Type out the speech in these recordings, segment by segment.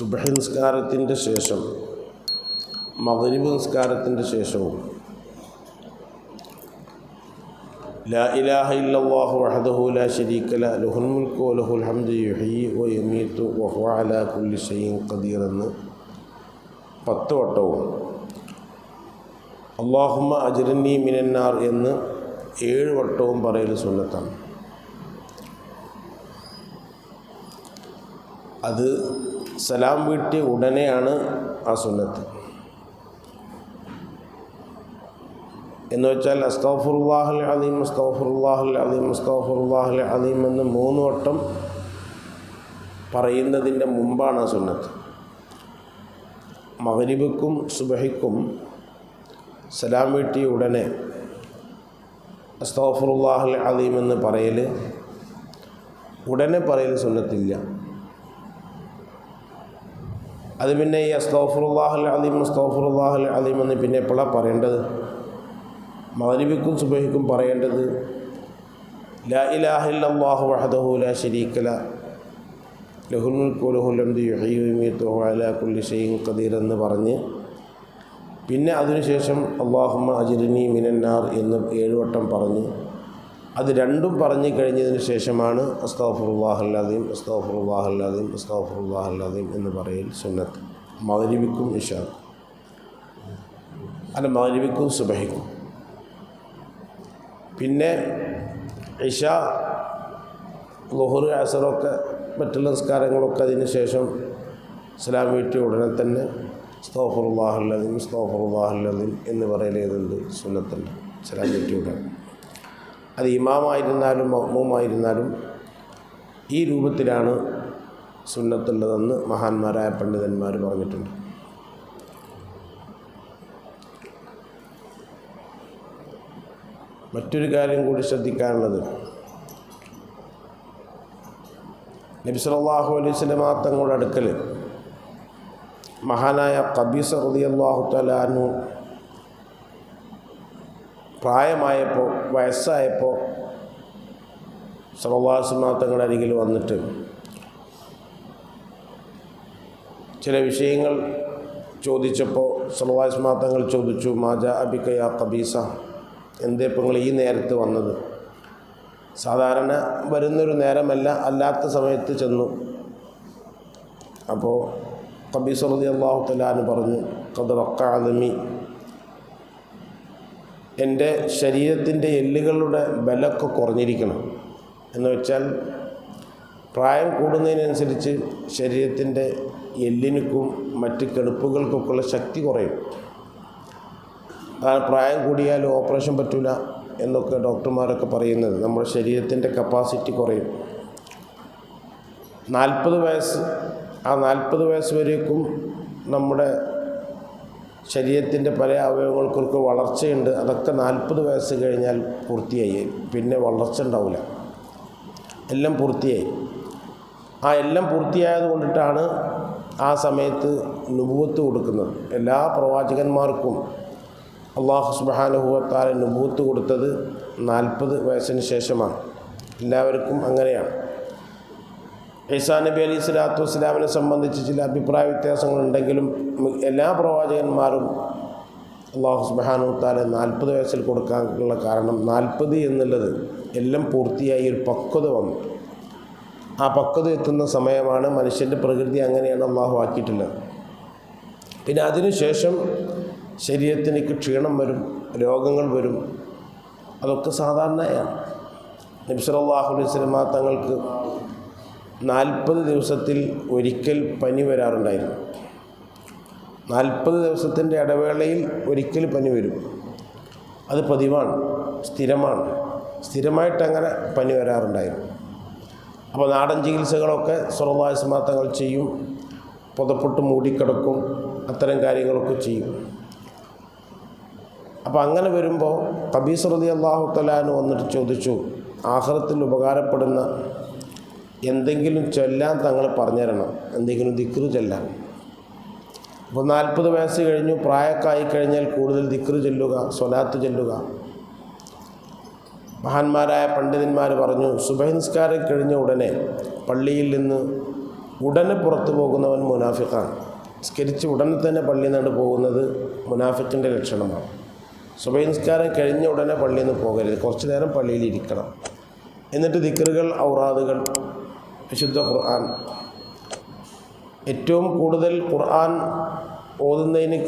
സുബ്ഹി നിസ്കാരത്തിൻ്റെ ശേഷം മഗ്രിബ് നിസ്കാരത്തിൻ്റെ ശേഷവും ലാ ഇലാഹ ഇല്ലല്ലാഹു വഹ്ദഹു ലാ ശരീക ലഹു ലഹുൽ മുൽക്കു വലഹുൽ ഹംദു യുഹ്യി വയുമീതു വഹുവ അലാ കുല്ലി ഷൈഇൻ ഖദീർ എന്ന് 10 വട്ടവും അല്ലാഹുമ്മ അജ്റിനി മിനന്നാർ എന്ന് 7 വട്ടവും പറയൽ സുന്നത്താണ്. അത് സലാം വീട്ടിയ ഉടനെയാണ് ആ സുന്നത്ത്. എന്ന് വെച്ചാൽ അസ്തഗ്ഫിറുല്ലാഹൽ അലീം അസ്തഗ്ഫിറുല്ലാഹൽ അലീം അസ്തഗ്ഫിറുല്ലാഹൽ അലീം എന്ന് 3 വട്ടം പറയുന്നതിൻ്റെ മുമ്പാണ് ആ സുന്നത്ത്. മഗ്രിബിക്കും സുബ്ഹിക്കും സലാം വീട്ടിയ ഉടനെ അസ്തഗ്ഫിറുല്ലാഹൽ അലീം എന്ന് ഉടനെ പറയൽ സുന്നത്തില്ല. അത് പിന്നെ ഈ അസ്തഗ്ഫിറുല്ലാഹൽ അലീം എന്ന് പിന്നെ എപ്പോഴാണ് പറയേണ്ടത്? മഗ്രിബിക്കും സുബ്ഹിക്കും പറയേണ്ടത് ലാ ഇലാഹ ഇല്ലല്ലാഹു വഹ്ദഹു ലാ ശരീക ലഹു ലഹുൽ മുൽക്കു വലഹുൽ ഹംദു യുഹ്യി വയുമീതു വഹുവ അലാ കുല്ലി ഷൈഇൻ ഖദീർ എന്ന് പറഞ്ഞ് പിന്നെ അതിനുശേഷം അല്ലാഹുമ്മ അജ്റിനി മിനന്നാർ എന്ന് 7 വട്ടം പറഞ്ഞ് അത് രണ്ടും പറഞ്ഞു കഴിഞ്ഞതിന് ശേഷമാണ് അസ്തഗ്ഫിറുല്ലാഹൽ അലീം അസ്തഗ്ഫിറുല്ലാഹൽ അലീം അസ്തഗ്ഫിറുല്ലാഹൽ അലീം എന്ന് പറയൽ സുന്നത്ത്. മഗ്രിബിക്കും ഇശാക്കും മഗ്രിബിക്കും സുബ്ഹിക്കും. പിന്നെ ഇശ ളുഹർ അസറൊക്കെ മറ്റുള്ള നിസ്കാരങ്ങളൊക്കെ അതിന് ശേഷം സലാം വീട്ടിയ ഉടനെ തന്നെ അസ്തഗ്ഫിറുല്ലാഹൽ അലീം അസ്തഗ്ഫിറുല്ലാഹൽ അലീം എന്ന് പറയലേതുണ്ട്, സുന്നത്തുണ്ട്. സലാം വീട്ടിയ ഉടനെ അത് ഇമാമായിരുന്നാലും മഅ്മൂമായിരുന്നാലും ഈ രൂപത്തിലാണ് സുന്നത്തുള്ളതെന്ന് മഹാന്മാരായ പണ്ഡിതന്മാർ പറഞ്ഞിട്ടുണ്ട്. മറ്റൊരു കാര്യം കൂടി ശ്രദ്ധിക്കാനുള്ളത്, നബി സല്ലല്ലാഹു അലൈഹി വസല്ലം തങ്ങളുടെ അടുക്കൽ മഹാനായ ഖബീസ റളിയല്ലാഹു തആല അൻഹു പ്രായമായപ്പോൾ വയസ്സായപ്പോൾ സല്ലല്ലാഹു അലൈഹി വസല്ലം തങ്ങളുടെ അരികിൽ വന്നിട്ട് ചില വിഷയങ്ങൾ ചോദിച്ചപ്പോൾ സല്ലല്ലാഹു അലൈഹി വസല്ലം തങ്ങൾ ചോദിച്ചു, മാജാ അബിക യാ ഖബീസ, എന്തേ ഇപ്പോൾ നിങ്ങൾ ഈ നേരത്ത് വന്നത്? സാധാരണ വരുന്നൊരു നേരമല്ല, അല്ലാത്ത സമയത്ത് ചെന്നു. അപ്പോൾ ഖബീസ റളിയല്ലാഹു തആല അൻഹു പറഞ്ഞു, ഖദ് റഖ്ക അദ്മി, എൻ്റെ ശരീരത്തിൻ്റെ എല്ലുകളുടെ ബലമൊക്കെ കുറഞ്ഞിരിക്കണം. എന്ന് വെച്ചാൽ പ്രായം കൂടുന്നതിനനുസരിച്ച് ശരീരത്തിൻ്റെ എല്ലിനും മറ്റ് കെടുപ്പുകൾക്കൊക്കെയുള്ള ശക്തി കുറയും. അതാണ് പ്രായം കൂടിയാൽ ഓപ്പറേഷൻ പറ്റില്ല എന്നൊക്കെ ഡോക്ടർമാരൊക്കെ പറയുന്നത്. നമ്മുടെ ശരീരത്തിൻ്റെ കപ്പാസിറ്റി കുറയും. 40 വയസ്സ്, ആ 40 വയസ്സ് വരേക്കും നമ്മുടെ ശരീരത്തിൻ്റെ പല അവയവങ്ങൾക്കൊക്കെ വളർച്ചയുണ്ട്. അതൊക്കെ 40 വയസ്സ് കഴിഞ്ഞാൽ പൂർത്തിയായി, പിന്നെ വളർച്ച ഉണ്ടാവില്ല, എല്ലാം പൂർത്തിയായി. ആ എല്ലാം പൂർത്തിയായത് കൊണ്ടിട്ടാണ് ആ സമയത്ത് നുബുവത്ത് കൊടുക്കുന്നത്. എല്ലാ പ്രവാചകന്മാർക്കും അല്ലാഹു സുബ്ഹാനഹു വ തആല നുബുവത്ത് കൊടുത്തത് 40 വയസ്സിന് ശേഷമാണ്. എല്ലാവർക്കും അങ്ങനെയാണ്. ഈസാ നബി അലൈഹി സ്വലാത്തു വസ്സലാമിനെ സംബന്ധിച്ച് ചില അഭിപ്രായ വ്യത്യാസങ്ങളുണ്ടെങ്കിലും എല്ലാ പ്രവാചകന്മാരും അല്ലാഹു സുബ്ഹാനഹു വ തആല 40 വയസ്സിൽ കൊടുക്കാനുള്ള കാരണം 40 എന്നുള്ളത് എല്ലാം പൂർത്തിയായി ഒരു പക്വത വന്നു. ആ പക്വത എത്തുന്ന സമയമാണ്. മനുഷ്യൻ്റെ പ്രകൃതി അങ്ങനെയാണ് അല്ലാഹു ആക്കിയിട്ടുള്ളത്. പിന്നെ അതിനുശേഷം ശരീരത്തിലേക്ക് ക്ഷീണം വരും, രോഗങ്ങൾ വരും, അതൊക്കെ സാധാരണയാണ്. നബി സല്ലല്ലാഹു അലൈഹി വസല്ലം തങ്ങൾക്ക് 40 ദിവസത്തിൽ ഒരിക്കൽ പനി വരാറുണ്ടായിരുന്നു. 40 ദിവസത്തിൻ്റെ ഇടവേളയിൽ ഒരിക്കൽ പനി വരും. അത് പതിവാണ്, സ്ഥിരമാണ്. സ്ഥിരമായിട്ടങ്ങനെ പനി വരാറുണ്ടായിരുന്നു. അപ്പോൾ നാടൻ ചികിത്സകളൊക്കെ സല്ലല്ലാഹു അലൈഹി വസല്ലം തങ്ങൾ ചെയ്യും. പുതപ്പിട്ട് മൂടിക്കിടക്കും, അത്തരം കാര്യങ്ങളൊക്കെ ചെയ്യും. അപ്പോൾ അങ്ങനെ വരുമ്പോൾ ഖബീസ റളിയല്ലാഹു തആല അൻഹു വന്നിട്ട് ചോദിച്ചു, ആഖിറത്തിൽ ഉപകാരപ്പെടുന്ന എന്തെങ്കിലും ചൊല്ലാൻ തങ്ങൾ പറഞ്ഞു തരണം, എന്തെങ്കിലും ദിക്റ് ചൊല്ലാൻ. അപ്പോൾ 40 വയസ്സ് കഴിഞ്ഞു, പ്രായമൊക്കെ കഴിഞ്ഞാൽ കൂടുതൽ ദിക്റ് ചൊല്ലുക, സ്വലാത്ത് ചൊല്ലുക. മഹാന്മാരായ പണ്ഡിതന്മാർ പറഞ്ഞു, സുബഹി നിസ്കാരം കഴിഞ്ഞ ഉടനെ പള്ളിയിൽ നിന്ന് ഉടനെ പുറത്തു പോകുന്നവൻ മുനാഫിഖാണ്. നിസ്കരിച്ച് ഉടനെ തന്നെ പള്ളിയിൽ നിന്നാണ് പോകുന്നത് മുനാഫിക്കിൻ്റെ ലക്ഷണമാണ്. സുബഹി നിസ്കാരം കഴിഞ്ഞ ഉടനെ പള്ളിയിൽ നിന്ന് പോകരുത്, കുറച്ച് നേരം പള്ളിയിൽ ഇരിക്കണം. എന്നിട്ട് ദിക്റുകൾ, ഔറാദുകൾ, വിശുദ്ധ ഖുർആൻ. ഏറ്റവും കൂടുതൽ ഖുർആൻ ഓതുന്നതിന്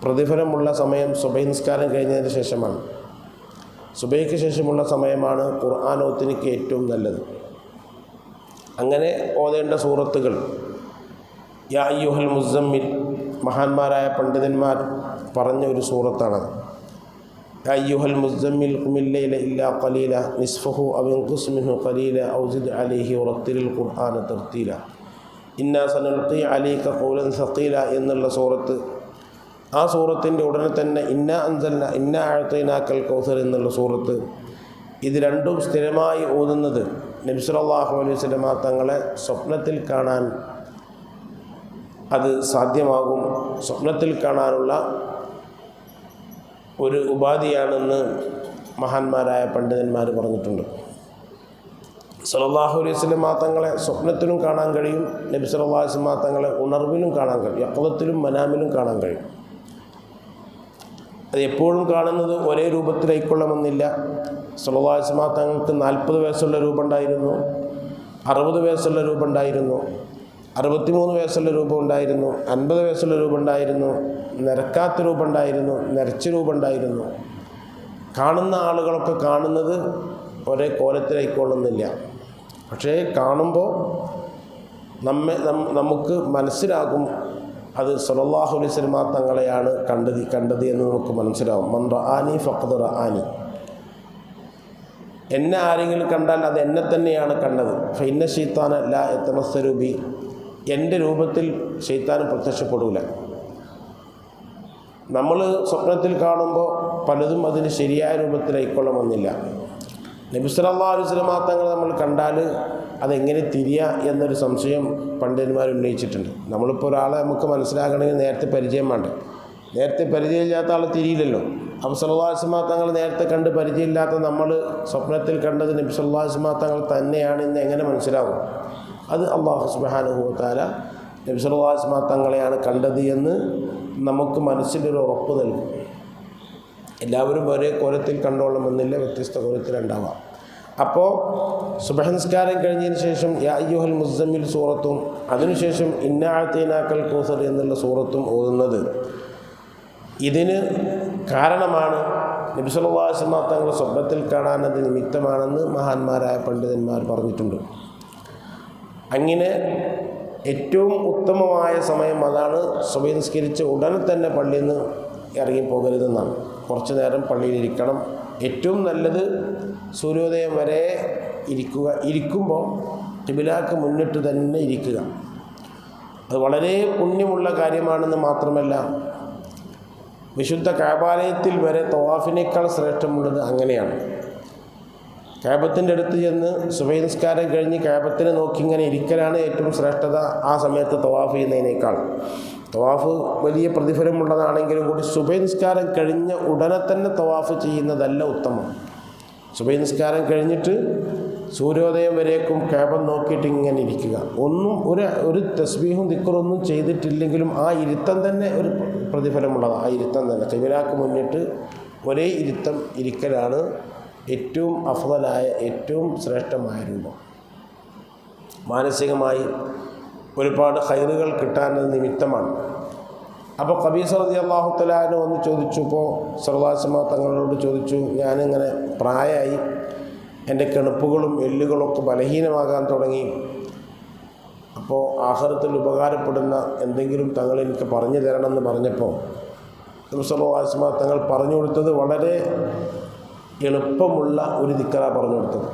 പ്രതിഫലമുള്ള സമയം സുബഹി നിസ്കാരം കഴിഞ്ഞതിന് ശേഷമാണ്. സുബഹിക്ക് ശേഷമുള്ള സമയമാണ് ഖുർആൻ ഓത്തിനിക്ക് ഏറ്റവും നല്ലത്. അങ്ങനെ ഓതേണ്ട സൂറത്തുകൾ യാ അയ്യുഹൽ മുസമ്മിൽ, മഹാന്മാരായ പണ്ഡിതന്മാർ പറഞ്ഞ ഒരു സൂറത്താണത്. യാ അയ്യുഹൽ മുസമ്മിൽ ഖുമിൽ ലൈല ഇല്ലാ ഖലീല നിസ്ഫഹു അവ ഇൻഖുസ് മിൻഹു ഖലീല ഔ സിദ് അലൈഹി വറത്തിലിൽ ഖുർആന തർത്തീല ഇന്നാ സനൽഖി അലൈക ഖൗലൻ സഖീല എന്നുള്ള സൂറത്ത്. ആ സൂറത്തിൻ്റെ ഉടനെ തന്നെ ഇന്നാ അൻസൽന ഇന്നാ അഅ്തൈനാക്കൽ കൗസർ എന്നുള്ള സൂറത്ത്. ഇത് രണ്ടും സ്ഥിരമായി ഓതുന്നത് നബി സല്ലല്ലാഹു അലൈഹി വസല്ലം തങ്ങളെ സ്വപ്നത്തിൽ കാണാൻ അത് സാധ്യമാകും. സ്വപ്നത്തിൽ കാണാനുള്ള ഒരു ഉപാധിയാണെന്ന് മഹാന്മാരായ പണ്ഡിതന്മാർ പറഞ്ഞിട്ടുണ്ട്. സല്ലല്ലാഹു അലൈഹി വസല്ലം തങ്ങളെ സ്വപ്നത്തിലും കാണാൻ കഴിയും, നബി സല്ലല്ലാഹു അലൈഹി വസല്ലം തങ്ങളെ ഉണർവിലും കാണാൻ കഴിയും, യഖ്ളത്തിലും മനാമിലും കാണാൻ കഴിയും. അത് എപ്പോഴും കാണുന്നത് ഒരേ രൂപത്തിലായിക്കൊള്ളണമെന്നില്ല. സല്ലല്ലാഹു അലൈഹി വസല്ലം തങ്ങൾക്ക് 40 വയസ്സുള്ള രൂപമുണ്ടായിരുന്നു, 60 വയസ്സുള്ള രൂപമുണ്ടായിരുന്നു, 63 വയസ്സുള്ള രൂപമുണ്ടായിരുന്നു, 50 വയസ്സുള്ള രൂപമുണ്ടായിരുന്നു, നിരക്കാത്ത രൂപമുണ്ടായിരുന്നു, നിരച്ച രൂപമുണ്ടായിരുന്നു. കാണുന്ന ആളുകളൊക്കെ കാണുന്നത് ഒരേ കോലത്തിലായിക്കൊള്ളുന്നില്ല. പക്ഷേ കാണുമ്പോൾ നമുക്ക് മനസ്സിലാകും അത് സല്ലല്ലാഹു അലൈഹി വസല്ലം തങ്ങളെയാണ് കണ്ടത് എന്ന് നമുക്ക് മനസ്സിലാവും. മൻ റആനി ഫഖദ് റആനി, എന്നെ ആരെങ്കിലും കണ്ടാൽ അത് എന്നെ തന്നെയാണ് കണ്ടത്. ഫഇന്ന ശൈത്താന ലാ യതമസ്സലു ബി, എൻ്റെ രൂപത്തിൽ ശൈത്താൻ പ്രത്യക്ഷപ്പെടില്ല. നമ്മൾ സ്വപ്നത്തിൽ കാണുമ്പോൾ പലതും അതിന് ശരിയായ രൂപത്തിലായിക്കൊള്ളണമെന്നില്ല. നബി സല്ലല്ലാഹു അലൈഹി വസല്ലം തങ്ങൾ നമ്മൾ കണ്ടാൽ അതെങ്ങനെ തിരിയുക എന്നൊരു സംശയം പണ്ഡിതന്മാർ ഉന്നയിച്ചിട്ടുണ്ട്. നമ്മളിപ്പോൾ ഒരാളെ നമുക്ക് മനസ്സിലാക്കണമെങ്കിൽ നേരത്തെ പരിചയം വേണ്ട. നേരത്തെ പരിചയമില്ലാത്ത ആൾ തിരിയില്ലല്ലോ. അപ്പോൾ സല്ലല്ലാഹു അലൈഹി വസല്ലം തങ്ങൾ നേരത്തെ കണ്ട് പരിചയമില്ലാത്ത നമ്മൾ സ്വപ്നത്തിൽ കണ്ടത് നബി സല്ലല്ലാഹു അലൈഹി വസല്ലം തങ്ങൾ തന്നെയാണെന്ന് എങ്ങനെ മനസ്സിലാകും? അത് അല്ലാഹു സുബ്ഹാനഹു വ തആല നബി സല്ലല്ലാഹു അലൈഹി വസല്ലം തങ്ങളെയാണ് കണ്ടത് എന്ന് നമുക്ക് മനസ്സിലൊരു ഉറപ്പ് നൽകും. എല്ലാവരും ഒരേ കോലത്തിൽ കണ്ടോളണമെന്നില്ല, വ്യത്യസ്ത കോലത്തിലുണ്ടാവാം. അപ്പോൾ സുബ്ഹി നിസ്കാരം കഴിഞ്ഞതിന് ശേഷം യാ അയ്യുഹൽ മുസമ്മിൽ സൂറത്തും അതിനുശേഷം ഇന്നാ അഅ്തൈനാക്കൽ കൗസർ എന്നുള്ള സൂറത്തും ഓതുന്നത് ഇതിന് കാരണമാണ്. നബി സല്ലല്ലാഹു അലൈഹി വസല്ലം തങ്ങൾ സ്വപ്നത്തിൽ കാണാനത് നിമിത്തമാണെന്ന് മഹാന്മാരായ പണ്ഡിതന്മാർ പറഞ്ഞിട്ടുണ്ട്. അങ്ങനെ ഏറ്റവും ഉത്തമമായ സമയം അതാണ്. സുബ്ഹി നിസ്കരിച്ച് ഉടനെ തന്നെ പള്ളിയിൽ നിന്ന് ഇറങ്ങിപ്പോകരുതെന്നാണ്. കുറച്ച് നേരം പള്ളിയിലിരിക്കണം. ഏറ്റവും നല്ലത് സൂര്യോദയം വരെ ഇരിക്കുമ്പോൾ ഖിബിലക്ക് മുന്നിട്ട് തന്നെ ഇരിക്കുക. അത് വളരെ പുണ്യമുള്ള കാര്യമാണെന്ന് മാത്രമല്ല, വിശുദ്ധ കഅബാലയത്തിൽ വരെ തവാഫിനേക്കാൾ ശ്രേഷ്ഠമുള്ളത് അങ്ങനെയാണ്. കഅബത്തിൻ്റെ അടുത്ത് ചെന്ന് സുബഹി നിസ്കാരം കഴിഞ്ഞ് കഅബത്തിനെ നോക്കി ഇങ്ങനെ ഇരിക്കലാണ് ഏറ്റവും ശ്രേഷ്ഠത ആ സമയത്ത് തവാഫ് ചെയ്യുന്നതിനേക്കാൾ. തവാഫ് വലിയ പ്രതിഫലമുള്ളതാണെങ്കിലും കൂടി സുബഹി നിസ്കാരം കഴിഞ്ഞ ഉടനെ തന്നെ തവാഫ് ചെയ്യുന്നതല്ല ഉത്തമം. സുബഹി നിസ്കാരം കഴിഞ്ഞിട്ട് സൂര്യോദയം വരേക്കും കഅബ നോക്കിയിട്ട് ഇങ്ങനെ ഇരിക്കുക. ഒരു തസ്ബീഹും ദിക്റൊന്നും ചെയ്തിട്ടില്ലെങ്കിലും ആ ഇരുത്തം തന്നെ ഒരു പ്രതിഫലമുള്ളതാണ്. ആ ഇരുത്തം തന്നെ ഖിബലക്ക് മുന്നിട്ട് ഒരേ ഇരുത്തം ഇരിക്കലാണ് ഏറ്റവും അഫ്ളലായ ഏറ്റവും ശ്രേഷ്ഠമായ രൂപം. മാനസികമായി ഒരുപാട് ഖൈറുകൾ കിട്ടാനത് നിമിത്തമാണ്. അപ്പോൾ ഖബീസ റളിയല്ലാഹു തആല അൻഹു വന്ന് ചോദിച്ചപ്പോൾ സല്ലല്ലാഹു അലൈഹി വസല്ലം തങ്ങളോട് ചോദിച്ചു, ഞാനിങ്ങനെ പ്രായമായി, എൻ്റെ കെണുപ്പുകളും എല്ലുകളൊക്കെ ബലഹീനമാകാൻ തുടങ്ങി. അപ്പോൾ ആഖിറത്തിൽ ഉപകാരപ്പെടുന്ന എന്തെങ്കിലും തങ്ങൾ എനിക്ക് പറഞ്ഞു തരണമെന്ന് പറഞ്ഞപ്പോൾ സല്ലല്ലാഹു അലൈഹി വസല്ലം തങ്ങൾ പറഞ്ഞു കൊടുത്തത് വളരെ എളുപ്പമുള്ള ഒരു ദിക്റാ പറഞ്ഞു കൊടുത്തത്.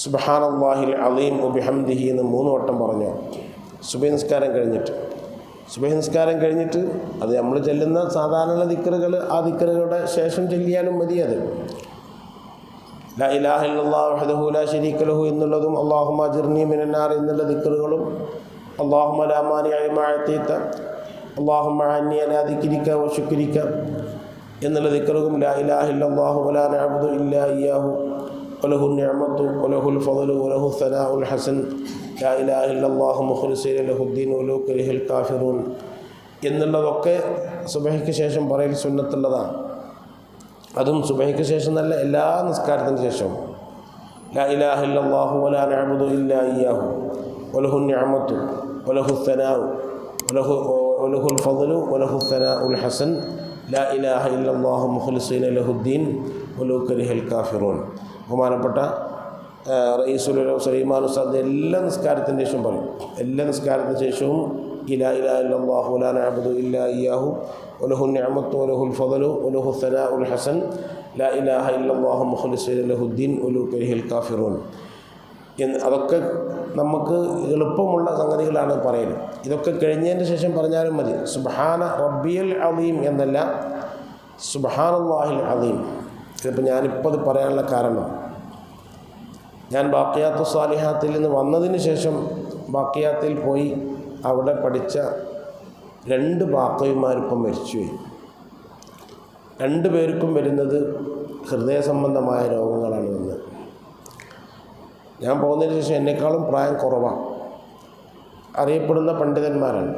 സുബ്ഹാനല്ലാഹിൽ അലീം വബിഹംദിഹി എന്ന് 3 വട്ടം പറഞ്ഞു സുബഹി നിസ്കാരം കഴിഞ്ഞിട്ട്. സുബഹി നിസ്കാരം കഴിഞ്ഞിട്ട് അത് നമ്മൾ ചെല്ലുന്ന സാധാരണ ദിക്റുകൾ, ആ ദിക്റുകളുടെ ശേഷം ചെല്ലിയാലും മതി. അത് ലാ ഇലാഹ ഇല്ലല്ലാഹു വഹ്ദഹു ലാ ശരീക ലഹു എന്നുള്ളതും അല്ലാഹുമ്മ അജിർനി മിനന്നാർ എന്നുള്ള ദിക്റുകളും അല്ലാഹുമ്മ ലാ മാനിഅ ലിമാ അഅതീത അല്ലാഹുമ്മ അന്നി അലാ ദിക്രിക വ ശുക്രിക എന്നുള്ള ദിക്റും ലാ ഇലാഹ ഇല്ലല്ലാഹു വലാ നഅബ്ദു ഇല്ലാ ഇയ്യാഹു വലഹു നിഅമത്തു വലഹുൽ ഫളു വലഹു സനാഉൽ ഹസൻ ലാ ഇലാഹ ഇല്ലല്ലാഹു മുഖ്ലിസീന ലഹുദ്ദീൻ വലൗ കരിഹൽ കാഫിറൂൻ എന്നുള്ളതൊക്കെ സുബഹിക്ക് ശേഷം പറയൽ സുന്നത്തുള്ളതാണ്. അതും സുബഹിക്ക് ശേഷം നല്ല എല്ലാ നിസ്കാരത്തിന് ശേഷവും ലാ ഇലാഹ ഇല്ലല്ലാഹു വലാ നഅ്ബുദു ഇല്ലാ ഇയ്യാഹു വലഹു നിഅമതു വലഹു സനാഉ വലഹുൽ ഫദ്ലു വലഹു സനാഉൽ ഹസൻ ലാ ഇലാഹ ഇല്ലല്ലാഹു മുഖ്ലിസീന ലഹുദ്ദീൻ വലൗ കരിഹൽ കാഫിറൂൻ. ബഹുമാനപ്പെട്ട റഈസുൽ സുലൈമാൻ ഉസ്താദ് എല്ലാ നിസ്കാരത്തിൻ്റെ ശേഷവും പറയും. എല്ലാ നിസ്കാരത്തിന് ശേഷവും ലാ ഇലാഹ ഇല്ലല്ലാഹു വലാ നഅ്ബുദു ഇല്ലാ ഇയ്യാഹു വലഹു നിഅമതു വലഹുൽ ഫദ്ലു വലഹു സനാഉൽ ഹസൻ ലാ ഇലാഹ ഇല്ലല്ലാഹു മുഖ്ലിസീന ലഹുദ്ദീൻ വലൗ കരിഹൽ കാഫിറൂൻ അതൊക്കെ നമുക്ക് എളുപ്പമുള്ള സംഗതികളാണ് പറയുന്നത്. ഇതൊക്കെ കഴിഞ്ഞതിന് ശേഷം പറഞ്ഞാലും മതി. സുബ്ഹാന റബ്ബിയൽ അളീം എന്നല്ല, സുബ്ഹാനല്ലാഹിൽ അളീം. ഇതിപ്പോൾ ഞാനിപ്പോൾ അത് പറയാനുള്ള കാരണം, ഞാൻ ബാക്കിയാത്തു സാലിഹാത്തിൽ നിന്ന് വന്നതിന് ശേഷം ബാക്കിയാത്തിൽ പോയി അവിടെ പഠിച്ച 2 ബാക്കവിമാരിപ്പം മരിച്ചുപോയി. 2 പേർക്കും വരുന്നത് ഹൃദയ സംബന്ധമായ രോഗങ്ങളാണ് വന്നത്. ഞാൻ പോകുന്നതിന് ശേഷം എന്നെക്കാളും പ്രായം കുറവാണ്, അറിയപ്പെടുന്ന പണ്ഡിതന്മാരാണ്.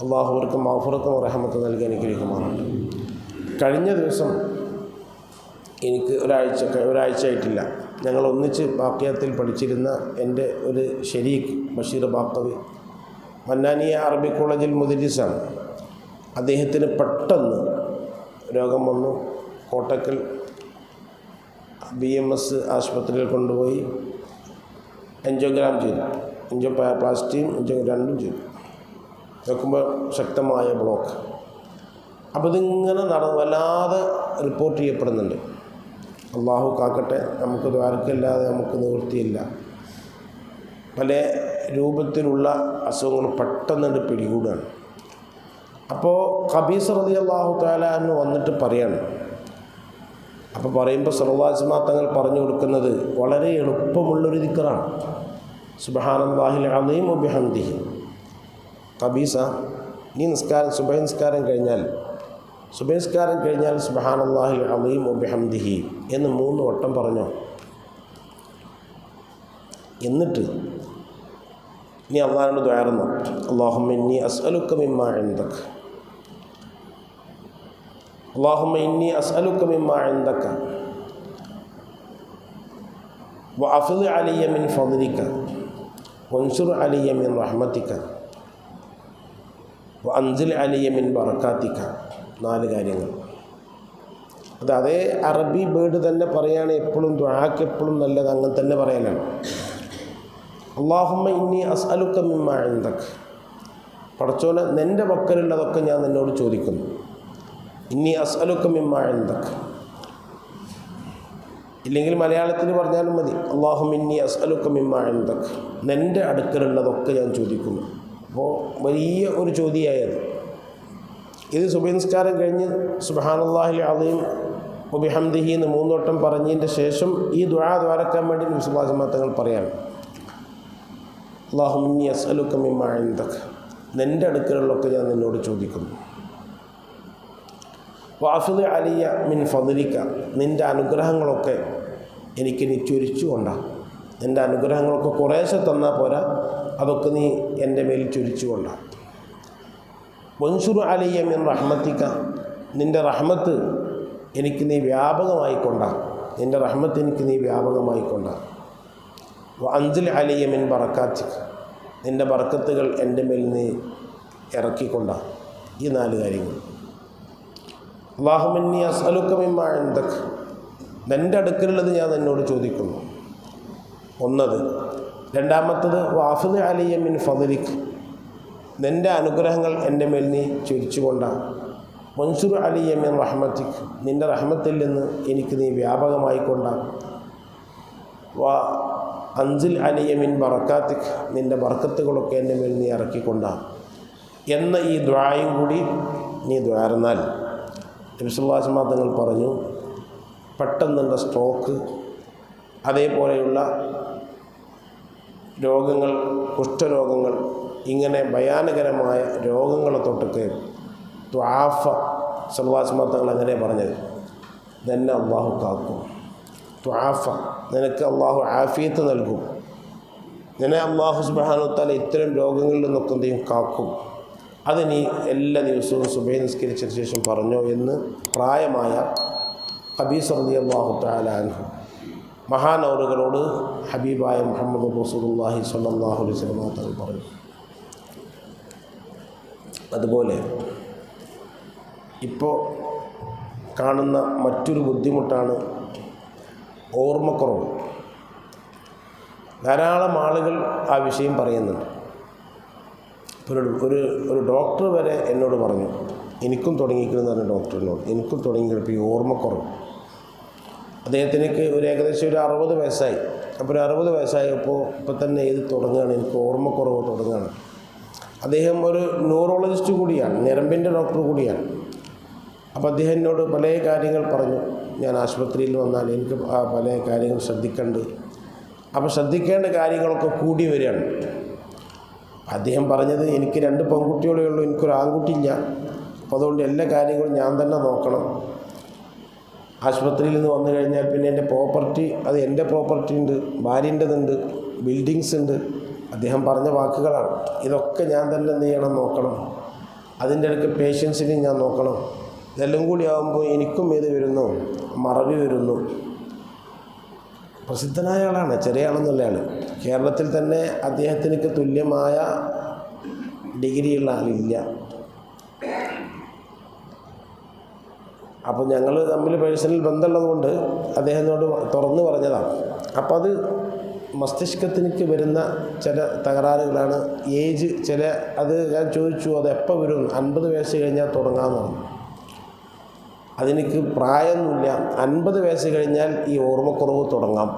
അള്ളാഹു അവർക്ക് മഗ്ഫിറത്തും റഹ്മത്ത് നൽകി അനുഗ്രഹിക്കുമാറുണ്ട്. കഴിഞ്ഞ ദിവസം എനിക്ക് ഒരാഴ്ച ആയിട്ടില്ല, ഞങ്ങൾ ഒന്നിച്ച് ബാക്കിയാത്തിൽ പഠിച്ചിരുന്ന എൻ്റെ ഒരു ശരീക്ക് ബഷീർ ബാക്കവി മന്നാനിയ അറബി കോളേജിൽ മുദരിസാണ്. അദ്ദേഹത്തിന് പെട്ടെന്ന് രോഗം വന്നു. കോട്ടക്കൽ BMS ആശുപത്രിയിൽ കൊണ്ടുപോയി എൻജിയോഗ്രാം ചെയ്തു. പ്ലാസ്റ്റിയും രണ്ടും ചെയ്തു. നോക്കുമ്പോൾ ശക്തമായ ബ്ലോക്ക്. അപ്പോൾ ഇതിങ്ങനെ വല്ലാതെ റിപ്പോർട്ട് ചെയ്യപ്പെടുന്നുണ്ട്. അള്ളാഹു കാക്കട്ടെ, നമുക്ക് ദ്വാരക്കല്ലാതെ നമുക്ക് നിവൃത്തിയില്ല. പല രൂപത്തിലുള്ള അസുഖങ്ങൾ പെട്ടെന്ന് പിടികൂടുകയാണ്. അപ്പോൾ ഖബീസ് റളിയല്ലാഹു തആല അൻഹു വന്നിട്ട് പറയാണ്. അപ്പോൾ പറയുമ്പോൾ സല്ലല്ലാഹു അലൈഹി വസല്ലം തങ്ങൾ പറഞ്ഞു കൊടുക്കുന്നത് വളരെ എളുപ്പമുള്ളൊരു ദിക്റാണ്. സുബ്ഹാനല്ലാഹിൽ അളീം വബിഹംദിഹി. ഖബീസ, നീ സുബഹി നിസ്കാരം കഴിഞ്ഞാൽ സുബ്ഹാനല്ലാഹിൽ അളീം വബിഹംദിഹി എന്ന് 3 വട്ടം പറഞ്ഞോ. എന്നിട്ട് നീ അള്ളാഹുവിനോട് ദുആ ചെയ്യുന്നു. അല്ലാഹുമ്മ ഇന്നി അസ്അലുക മിമ്മാ ഇൻദക, അല്ലാഹുമ്മ ഇന്നി അസ്അലുക മിമ്മാ ഇൻദക വഅഫ്ളി അലയ്യ മിൻ ഫദ്ലിക വൻസുർ അലയ്യ മിൻ റഹ്മതിക വഅൻസിൽ അലയ്യ മിൻ ബറകാതിക. 4 കാര്യങ്ങൾ. അത് അതേ അറബി വേർഡ് തന്നെ പറയുകയാണ്. എപ്പോഴും ദുആക്ക് എപ്പോഴും നല്ലത് അങ്ങനെ തന്നെ പറയാനാണ്. അല്ലാഹുമ്മ ഇന്നി അസ്അലുക മിമ്മാ ഇൻദക, പടച്ചോനെ നിൻ്റെ പക്കലുള്ളതൊക്കെ ഞാൻ നിന്നോട് ചോദിക്കുന്നു. ഇന്നി അസ്അലുക മിമ്മാ ഇൻദക, ഇല്ലെങ്കിൽ മലയാളത്തിൽ പറഞ്ഞാലും മതി. അല്ലാഹുമ്മ ഇന്നി അസ്അലുക മിമ്മാ ഇൻദക, നിൻ്റെ അടുക്കലുള്ളതൊക്കെ ഞാൻ ചോദിക്കുന്നു. അപ്പോൾ വലിയ ഒരു ചോദ്യമായത്. ഇത് സുബഹി നിസ്കാരം കഴിഞ്ഞ് സുബ്ഹാനല്ലാഹിൽ അളീം വബിഹംദിഹി എന്ന് 3 വട്ടം പറഞ്ഞതിൻ്റെ ശേഷം ഈ ദുആ ദ്വാരക്കാൻ വേണ്ടി നബി സല്ലല്ലാഹു അലൈഹി വസല്ലം തങ്ങൾ പറയാണ്. അല്ലാഹുമ്മ ഇന്നി അസ്അലുക മിമ്മാ ഇൻദക, നിൻ്റെ അടുക്കലുള്ളതൊക്കെ ഞാൻ നിന്നോട് ചോദിക്കുന്നു. വഅഫ്ളി അലയ്യ മിൻ ഫദ്ലിക, നിൻ്റെ അനുഗ്രഹങ്ങളൊക്കെ എനിക്ക് നീ ചൊരിച്ചു കൊണ്ടാണ്. നിൻ്റെ അനുഗ്രഹങ്ങളൊക്കെ കുറേശ്ശെ തന്നാൽ പോരാ, അതൊക്കെ നീ എൻ്റെ മേൽ ചൊരിച്ചു കൊണ്ടാണ്. വൻസുർ അലയ്യ മിൻ റഹ്മതിക, നിൻ്റെ റഹ്മത്ത് എനിക്ക് നീ വ്യാപകമായിക്കൊണ്ടാണ്. നിൻ്റെ റഹ്മത്ത് എനിക്ക് നീ വ്യാപകമായിക്കൊണ്ടാണ്. വഅൻസിൽ അലയ്യ മിൻ ബറകാതിക, നിൻ്റെ ബർക്കത്തുകൾ എൻ്റെ മേൽ നീ ഇറക്കിക്കൊണ്ടാണ്. ഈ 4 കാര്യങ്ങൾ. അല്ലാഹുമ്മ ഇന്നി അസ്അലുക മിമ്മാ ഇൻദക, നിൻ്റെ അടുക്കലുള്ളത് ഞാൻ നിന്നോട് ചോദിക്കുന്നു. ഒന്നത്. രണ്ടാമത്തത് വഅഫ്ളി അലയ്യ മിൻ ഫദ്ലിക, നിൻ്റെ അനുഗ്രഹങ്ങൾ എൻ്റെ മേൽ നീ ചൊരിച്ചുകൊണ്ടാണ്. വൻസുർ അലയ്യ മിൻ റഹ്മതിക, നിൻ്റെ റഹ്മത്തിൽ നിന്ന് എനിക്ക് നീ വ്യാപകമായിക്കൊണ്ടാണ്. അൻസിൽ അലയ്യ മിൻ ബറകാതിക, നിൻ്റെ ബർക്കത്തുകളൊക്കെ എൻ്റെ മേൽ നീ ഇറക്കിക്കൊണ്ടാണ് എന്ന ഈ ദുആയും കൂടി നീ ദ്വാരന്നാൽ നബി സല്ലല്ലാഹു അലൈഹി വസല്ലം തങ്ങൾ പറഞ്ഞു, പെട്ടെന്നുള്ള സ്ട്രോക്ക്, അതേപോലെയുള്ള രോഗങ്ങൾ, കുഷ്ഠരോഗങ്ങൾ, ഇങ്ങനെ ഭയാനകരമായ രോഗങ്ങളെ തൊട്ടൊക്കെ ത്വാഫ സല്ലല്ലാഹു അലൈഹി വസല്ലം തങ്ങൾ അങ്ങനെ പറഞ്ഞത്, നിന്നെ അള്ളാഹു കാക്കും. ത്വാഫ, നിനക്ക് അള്ളാഹു ആഫിയത്ത് നൽകും. നിന്നെ അല്ലാഹു സുബ്ഹാനഹു വ തആല ഇത്തരം രോഗങ്ങളിൽ നിന്നൊക്കെ എന്തെയും കാക്കും. അത് നീ എല്ലാ ദിവസവും സുബഹി നിസ്കരിച്ചതിന് ശേഷം പറഞ്ഞോ എന്ന് പ്രായമായ ഖബീസ് റളിയല്ലാഹു തആല അൻഹു മഹാനവറുകളോട് ഹബീബായ മുഹമ്മദ് റസൂലുള്ളാഹി സ്വല്ലല്ലാഹു അലൈഹി വസല്ലം തങ്ങൾ പറഞ്ഞു. അതുപോലെ ഇപ്പോൾ കാണുന്ന മറ്റൊരു ബുദ്ധിമുട്ടാണ് ഓർമ്മക്കുറവ്. ധാരാളം ആളുകൾ ആ വിഷയം പറയുന്നുണ്ട്. ഒരു ഡോക്ടർ വരെ എന്നോട് പറഞ്ഞു, എനിക്കും തുടങ്ങിയിരിക്കുന്നു പറഞ്ഞ ഡോക്ടറിനോട്, എനിക്കും തുടങ്ങിയപ്പോൾ ഈ ഓർമ്മക്കുറവ്. അദ്ദേഹത്തിനേക്ക് ഏകദേശം ഒരു 60 വയസ്സായി. അപ്പോൾ ഒരു 60 വയസ്സായപ്പോൾ ഇപ്പം തന്നെ ഇത് തുടങ്ങുകയാണ്, എനിക്ക് ഓർമ്മക്കുറവ് തുടങ്ങുകയാണ്. അദ്ദേഹം ഒരു ന്യൂറോളജിസ്റ്റ് കൂടിയാണ്, ഞരമ്പിൻ്റെ ഡോക്ടർ കൂടിയാണ്. അപ്പോൾ അദ്ദേഹം എന്നോട് പല കാര്യങ്ങൾ പറഞ്ഞു. ഞാൻ ആശുപത്രിയിൽ വന്നാൽ എനിക്ക് പല കാര്യങ്ങൾ ശ്രദ്ധിക്കേണ്ടത്, അപ്പോൾ ശ്രദ്ധിക്കേണ്ട കാര്യങ്ങളൊക്കെ കൂടി വരികയാണ്. അദ്ദേഹം പറഞ്ഞത്, എനിക്ക് 2 പെൺകുട്ടികളേ ഉള്ളൂ, എനിക്കൊരു ആൺകുട്ടിയില്ല, അപ്പോൾ അതുകൊണ്ട് എല്ലാ കാര്യങ്ങളും ഞാൻ തന്നെ നോക്കണം. ആശുപത്രിയിൽ നിന്ന് വന്നു കഴിഞ്ഞാൽ പിന്നെ എൻ്റെ പ്രോപ്പർട്ടി, അത് എൻ്റെ പ്രോപ്പർട്ടി ഉണ്ട്, ഭാര്യൻ്റെതുണ്ട്, ബിൽഡിങ്സ് ഉണ്ട്. അദ്ദേഹം പറഞ്ഞ വാക്കുകളാണ്. ഇതൊക്കെ ഞാൻ തന്നെ എന്ത് ചെയ്യണം, നോക്കണം. അതിൻ്റെ ഇടയ്ക്ക് പേഷ്യൻസിനെ ഞാൻ നോക്കണം. ഇതെല്ലാം കൂടി ആകുമ്പോൾ എനിക്കും ഏത് വരുന്നു, മറവി വരുന്നു. പ്രസിദ്ധനായ ആളാണ്, ചെറിയ ആളെന്നുള്ള ആൾ. കേരളത്തിൽ തന്നെ അദ്ദേഹത്തിനൊക്കെ തുല്യമായ ഡിഗ്രിയുള്ള ആളില്ല. അപ്പോൾ ഞങ്ങൾ തമ്മിൽ പേഴ്സണൽ ബന്ധമുള്ളത് കൊണ്ട് അദ്ദേഹത്തിനോട് തുറന്നു പറഞ്ഞതാണ്. അപ്പോൾ അത് മസ്തിഷ്കത്തിനേക്ക് വരുന്ന ചില തകരാറുകളാണ്. ഏജ് അത് ഞാൻ ചോദിച്ചു, അത് എപ്പോൾ വരും? 50 വയസ്സ് കഴിഞ്ഞാൽ തുടങ്ങാമെന്നാണ്. അതെനിക്ക് പ്രായമൊന്നുമില്ല, 50 വയസ്സ് കഴിഞ്ഞാൽ ഈ ഓർമ്മക്കുറവ് തുടങ്ങാം.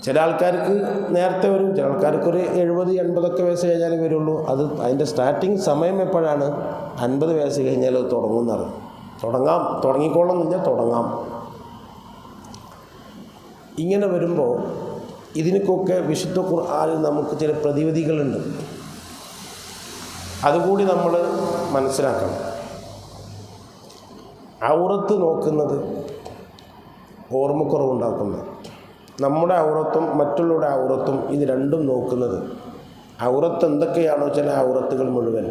ചില ആൾക്കാർക്ക് നേരത്തെ വരും, ചില ആൾക്കാർക്ക് ഒരു 70-80 വയസ്സ് കഴിഞ്ഞാലേ വരുള്ളൂ. അതിൻ്റെ സ്റ്റാർട്ടിങ് സമയം എപ്പോഴാണ്? 50 വയസ്സ് കഴിഞ്ഞാൽ അത് തുടങ്ങുമെന്നാണ്. തുടങ്ങിക്കോളണമെന്നില്ല, തുടങ്ങാം. ഇങ്ങനെ വരുമ്പോൾ ഇതിനൊക്കെ വിശുദ്ധ ഖുർആനിൽ നമുക്ക് ചില പ്രതിവിധികളുണ്ട്. അതുകൂടി നമ്മൾ മനസ്സിലാക്കണം. ഔറത്ത് നോക്കുന്നത് ഓർമ്മക്കുറവുണ്ടാക്കുന്നത്. നമ്മുടെ ഔറത്തും മറ്റുള്ളവരുടെ ഔറത്തും ഇത് രണ്ടും നോക്കുന്നത്. ഔറത്ത് എന്തൊക്കെയാണോ ചില ഔറത്തുകൾ മുഴുവൻ.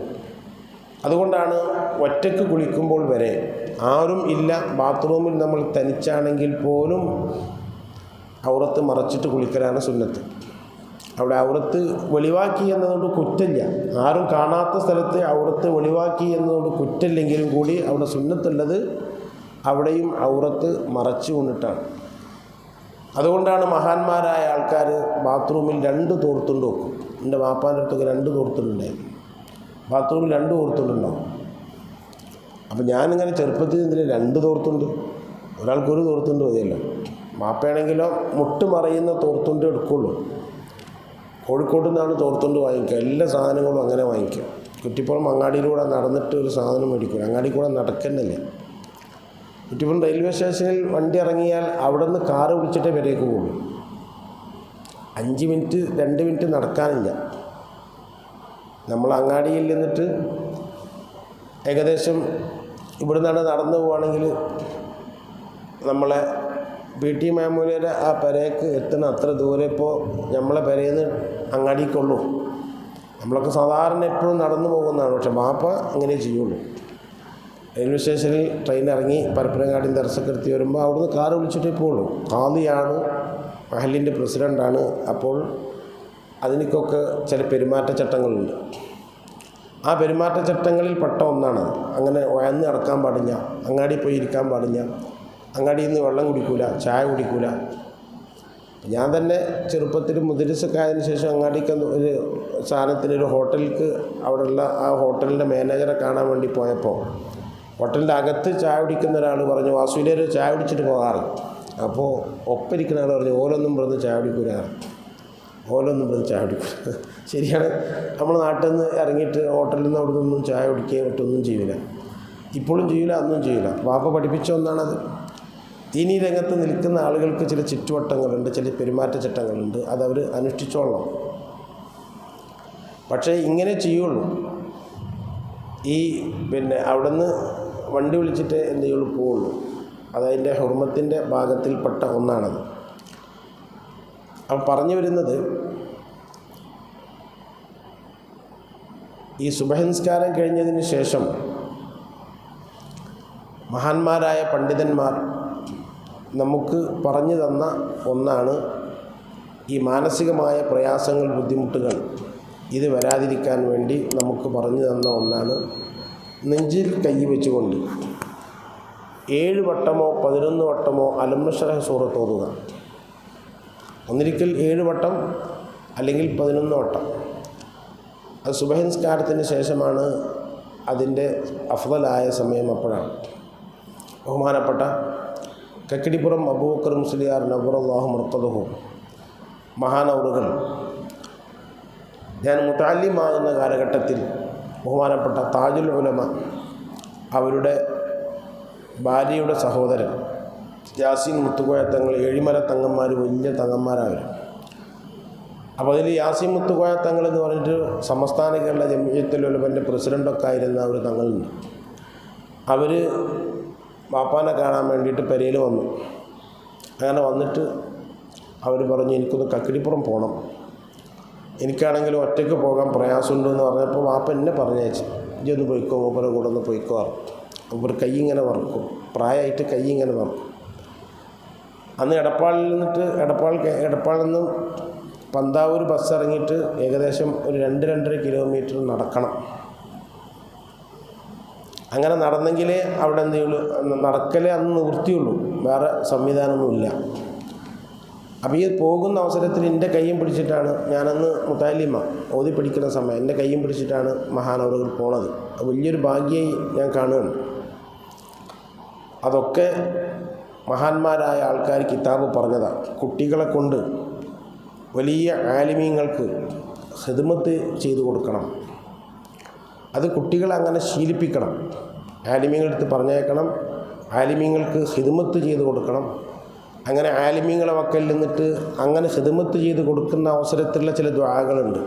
അതുകൊണ്ടാണ് ഒറ്റയ്ക്ക് കുളിക്കുമ്പോൾ വരെ ആരും ഇല്ല, ബാത്റൂമിൽ നമ്മൾ തനിച്ചാണെങ്കിൽ പോലും ഔറത്ത് മറച്ചിട്ട് കുളിക്കലാണ് സുന്നത്ത്. അവിടെ ഔറത്ത് വെളിവാക്കി എന്നതുകൊണ്ട് കുറ്റമില്ല. ആരും കാണാത്ത സ്ഥലത്ത് ഔറത്ത് വെളിവാക്കി എന്നതുകൊണ്ട് കുറ്റമില്ലെങ്കിലും കൂടി അവിടെ സുന്നത്തുള്ളത് അവിടെയും ഔറത്ത് മറച്ചു കൊണ്ടിട്ടാണ്. അതുകൊണ്ടാണ് മഹാന്മാരായ ആൾക്കാർ ബാത്റൂമിൽ 2 തോർത്തുണ്ട് വെക്കും. എൻ്റെ വാപ്പാൻ്റെ അടുത്തൊക്കെ 2 തോർത്തുണ്ടായിരുന്നു. ബാത്റൂമിൽ 2 തോർത്തുണ്ടാവും. അപ്പോൾ ഞാനിങ്ങനെ ചെറുപ്പത്തിൽ ഇതിൽ 2 തോർത്തുണ്ട്, ഒരാൾക്കൊരു തോർത്തുണ്ട് മതിയല്ലോ. വാപ്പയാണെങ്കിലോ മുട്ട് മറയുന്ന തോർത്തുണ്ട് എടുക്കുള്ളൂ. കോഴിക്കോട് നിന്നാണ് തോർത്തുണ്ട് വാങ്ങിക്കുക. എല്ലാ സാധനങ്ങളും അങ്ങനെ വാങ്ങിക്കുക. കുറ്റിപ്പുറം അങ്ങാടിയിലൂടെ നടന്നിട്ട് ഒരു സാധനം മേടിക്കും. അങ്ങാടി കൂടെ നടക്കുന്നില്ല. കുറ്റിപ്പുറം റെയിൽവേ സ്റ്റേഷനിൽ വണ്ടി ഇറങ്ങിയാൽ അവിടെ നിന്ന് കാറ് വിളിച്ചിട്ടേ വരേക്ക് പോകുള്ളൂ. 5 മിനിറ്റ് 2 മിനിറ്റ് നടക്കാനില്ല. നമ്മൾ അങ്ങാടിയിൽ നിന്നിട്ട് ഏകദേശം ഇവിടെ നിന്നാണ് നടന്നു പോവുകയാണെങ്കിൽ നമ്മളെ PT മാമൂലിയുടെ ആ പെരേക്ക് എത്തുന്ന അത്ര ദൂരം ഇപ്പോൾ നമ്മളെ പെരയിൽ നിന്ന് അങ്ങാടിക്കുള്ളൂ. നമ്മളൊക്കെ സാധാരണ എപ്പോഴും നടന്നു പോകുന്നതാണ്. പക്ഷെ ബാപ്പ അങ്ങനെ ചെയ്യുള്ളൂ. റെയിൽവേ സ്റ്റേഷനിൽ ട്രെയിൻ ഇറങ്ങി പരപ്പനങ്ങാടി ദർശക്കെടുത്തി വരുമ്പോൾ അവിടുന്ന് കാറ് വിളിച്ചിട്ടേ പോകുള്ളൂ. ഖാദിയാണ്, മഹലിൻ്റെ പ്രസിഡൻ്റാണ്. അപ്പോൾ അതിനൊക്കെ ചില പെരുമാറ്റച്ചട്ടങ്ങളുണ്ട്. ആ പെരുമാറ്റച്ചട്ടങ്ങളിൽ പെട്ട ഒന്നാണ്. അങ്ങനെ വയന്ന് നടക്കാൻ പാടില്ല, അങ്ങാടി പോയി ഇരിക്കാൻ പാടില്ല, അങ്ങാടിയിൽ നിന്ന് വെള്ളം കുടിക്കൂല, ചായ കുടിക്കൂല. ഞാൻ തന്നെ ചെറുപ്പത്തിൽ മുദരിസൊക്കെ ആയതിനു ശേഷം അങ്ങാടിക്ക് ഒരു സാധനത്തിനൊരു ഹോട്ടലിലേക്ക് അവിടെയുള്ള ആ ഹോട്ടലിൻ്റെ മാനേജറെ കാണാൻ വേണ്ടി പോയപ്പോൾ ഹോട്ടലിൻ്റെ അകത്ത് ചായ കുടിക്കുന്ന ഒരാൾ പറഞ്ഞു, വാസുവിലൊരു ചായ കുടിച്ചിട്ട് പോകാറ്. അപ്പോൾ ഒപ്പരിക്കുന്ന ആൾ പറഞ്ഞു, ഓലൊന്നും പറഞ്ഞ് ചായ കുടിക്കൂല, ഓലൊന്നും പറഞ്ഞ് ചായ കുടിക്കൂല. ശരിയാണ്. നമ്മൾ നാട്ടിൽ നിന്ന് ഇറങ്ങിയിട്ട് ഹോട്ടലിൽ നിന്ന് അവിടെ നിന്നൊന്നും ചായ കുടിക്കുകയും മറ്റൊന്നും ചെയ്യില്ല. ഇപ്പോഴും ചെയ്യില്ല, അന്നും ചെയ്യില്ല. വാപ്പ പഠിപ്പിച്ച ഒന്നാണത്. ദീനീ രംഗത്ത് നിൽക്കുന്ന ആളുകൾക്ക് ചില ചുറ്റുവട്ടങ്ങളുണ്ട്, ചില പെരുമാറ്റച്ചട്ടങ്ങളുണ്ട്. അതവർ അനുഷ്ഠിച്ചോളണം. പക്ഷേ ഇങ്ങനെ ചെയ്യുള്ളൂ. ഈ അവിടെ നിന്ന് വണ്ടി വിളിച്ചിട്ട് എന്ത് ചെയ്യുള്ളൂ, പോവുള്ളൂ. അതതിൻ്റെ ഹുർമത്തിൻ്റെ ഭാഗത്തിൽപ്പെട്ട ഒന്നാണത്. അപ്പം പറഞ്ഞു വരുന്നത്, ഈ സുബഹി നിസ്കാരം കഴിഞ്ഞതിന് ശേഷം മഹാന്മാരായ പണ്ഡിതന്മാർ നമുക്ക് പറഞ്ഞു തന്ന ഒന്നാണ് ഈ മാനസികമായ പ്രയാസങ്ങൾ, ബുദ്ധിമുട്ടുകൾ ഇത് വരാതിരിക്കാൻ വേണ്ടി നമുക്ക് പറഞ്ഞു തന്ന ഒന്നാണ് നെഞ്ചിൽ കൈ വെച്ചുകൊണ്ട് 7 വട്ടമോ 11 വട്ടമോ അലം നശ്റഹ് സൂറത്ത് ഓതുക. ഒന്നിരിക്കൽ 7 വട്ടം അല്ലെങ്കിൽ 11 വട്ടം. അത് സുബഹി നിസ്കാരത്തിന് ശേഷമാണ് അതിൻ്റെ അഫ്ളലായ സമയം. അപ്പോഴാണ് ബഹുമാനപ്പെട്ട കക്കിടിപ്പുറം അബൂബക്കർ മുസ്ലിയാർ നവ്വറല്ലാഹു മർഖദഹു മഹാനവറുകൾ ഞാൻ മുതഅല്ലിമാകുന്ന കാലഘട്ടത്തിൽ ബഹുമാനപ്പെട്ട താജുൽ ഉലമ അവരുടെ ഭാര്യയുടെ സഹോദരൻ യാസീൻ മുത്തുകോയ തങ്ങൾ, ഏഴിമല തങ്ങന്മാർ, വലിയ തങ്ങന്മാരവർ. അപ്പോൾ അതിൽ യാസീൻ മുത്തുകോയ തങ്ങൾ എന്ന് പറഞ്ഞിട്ട് സംസ്ഥാന കേരള ജംഇയ്യത്തുൽ ഉലമൻ്റെ പ്രസിഡൻ്റൊക്കെ ആയിരുന്ന ഒരു തങ്ങളുണ്ട്. അവർ വാപ്പാനെ കാണാൻ വേണ്ടിയിട്ട് പെരയിൽ വന്നു. അങ്ങനെ വന്നിട്ട് അവർ പറഞ്ഞു, എനിക്കൊന്ന് കക്കിടിപ്പുറം പോകണം, എനിക്കാണെങ്കിലും ഒറ്റയ്ക്ക് പോകാൻ പ്രയാസമുണ്ടെന്ന് പറഞ്ഞപ്പോൾ വാപ്പ എന്നെ പറഞ്ഞയച്ചു, ഇതൊന്ന് പോയിക്കോ, മൂപ്പരെ കൂടെ ഒന്ന് പോയിക്കോ. മൂപ്പർ കൈ ഇങ്ങനെ വറക്കും, പ്രായമായിട്ട് കൈ ഇങ്ങനെ വറക്കും. അന്ന് എടപ്പാളിൽ നിന്ന് പന്താവൂർ ബസ് ഇറങ്ങിയിട്ട് ഏകദേശം ഒരു 2-2.5 കിലോമീറ്റർ നടക്കണം. അങ്ങനെ നടന്നെങ്കിലേ അവിടെ എന്തെങ്കിലും നടക്കലേ അന്ന് നിവൃത്തിയുള്ളൂ, വേറെ സംവിധാനമൊന്നുമില്ല. അപ്പോൾ ഈ പോകുന്ന അവസരത്തിൽ എൻ്റെ കയ്യും പിടിച്ചിട്ടാണ്, ഞാനന്ന് മുതഅല്ലിമ ഓതി പഠിക്കുന്ന സമയം, എൻ്റെ കയ്യും പിടിച്ചിട്ടാണ് മഹാനവറുകൾ പോണത്. വലിയൊരു ഭാഗ്യമായി ഞാൻ കാണുകയാണ്. അതൊക്കെ മഹാന്മാരായ ആൾക്കാർ കിതാബ് പറഞ്ഞതാണ്. കുട്ടികളെ കൊണ്ട് വലിയ ആലിമീങ്ങൾക്ക് ഖിദ്മത്ത് ചെയ്തു കൊടുക്കണം. അത് കുട്ടികളെ അങ്ങനെ ശീലിപ്പിക്കണം. ആലിമീങ്ങളെടുത്ത് പറഞ്ഞേക്കണം, ആലിമീങ്ങൾക്ക് ഖിദ്മത്ത് ചെയ്ത് കൊടുക്കണം. അങ്ങനെ ആലിമീങ്ങളെ വക്കൽ നിന്നിട്ട് അങ്ങനെ ഖിദ്മത്ത് ചെയ്ത് കൊടുക്കുന്ന അവസരത്തിലുള്ള ചില ദുആകളുണ്ട്.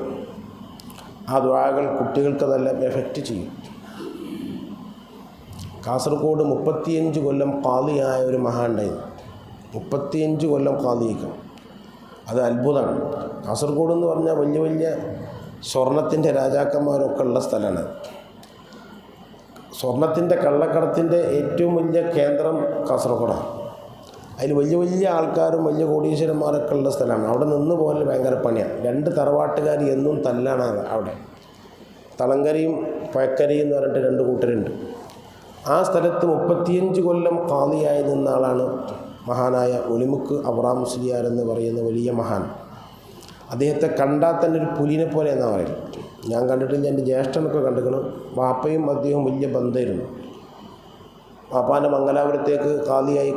ആ ദുആകൾ കുട്ടികൾക്ക് നല്ല എഫക്റ്റ് ചെയ്യും. കാസർഗോഡ് 35 കൊല്ലം ഖാദിയായ ഒരു മഹാൻ ഉണ്ടായിരുന്നു. 35 കൊല്ലം ഖാദിയിക്കും. അത് അത്ഭുതമാണ്. കാസർഗോഡ് എന്ന് പറഞ്ഞാൽ വലിയ വലിയ സ്വർണത്തിൻ്റെ രാജാക്കന്മാരൊക്കെ ഉള്ള സ്ഥലമാണ്. സ്വർണത്തിൻ്റെ കള്ളക്കടത്തിൻ്റെ ഏറ്റവും വലിയ കേന്ദ്രം കാസർഗോഡാണ്. അതിൽ വലിയ വലിയ ആൾക്കാരും വലിയ കോടീശ്വരന്മാരൊക്കെ ഉള്ള സ്ഥലമാണ്. അവിടെ നിന്ന് പോലെ ഭയങ്കര പണിയാണ്. 2 തറവാട്ടുകാർ എന്നും തല്ലാണ് അവിടെ. തളങ്കരയും പഴക്കരയും എന്ന് പറഞ്ഞിട്ട് 2 കൂട്ടരുണ്ട്. ആ സ്ഥലത്ത് 35 കൊല്ലം ഖാദിയായി നിന്ന ആളാണ് മഹാനായ ഒലിമുക്ക് അബ്രാം മുസ്ലിയാർ എന്ന് പറയുന്ന വലിയ മഹാൻ. അദ്ദേഹത്തെ കണ്ടാൽ തന്നെ ഒരു പുലിനെ പോലെ എന്നാണ് പറയുന്നത്. ഞാൻ കണ്ടിട്ടില്ല, എൻ്റെ ജ്യേഷ്ഠനൊക്കെ കണ്ടിരിക്കണം. വാപ്പയും അദ്ദേഹവും വലിയ ബന്ധമായിരുന്നു. പാപ്പാൻ്റെ മംഗലാപുരത്തേക്ക് ഖാദിയായി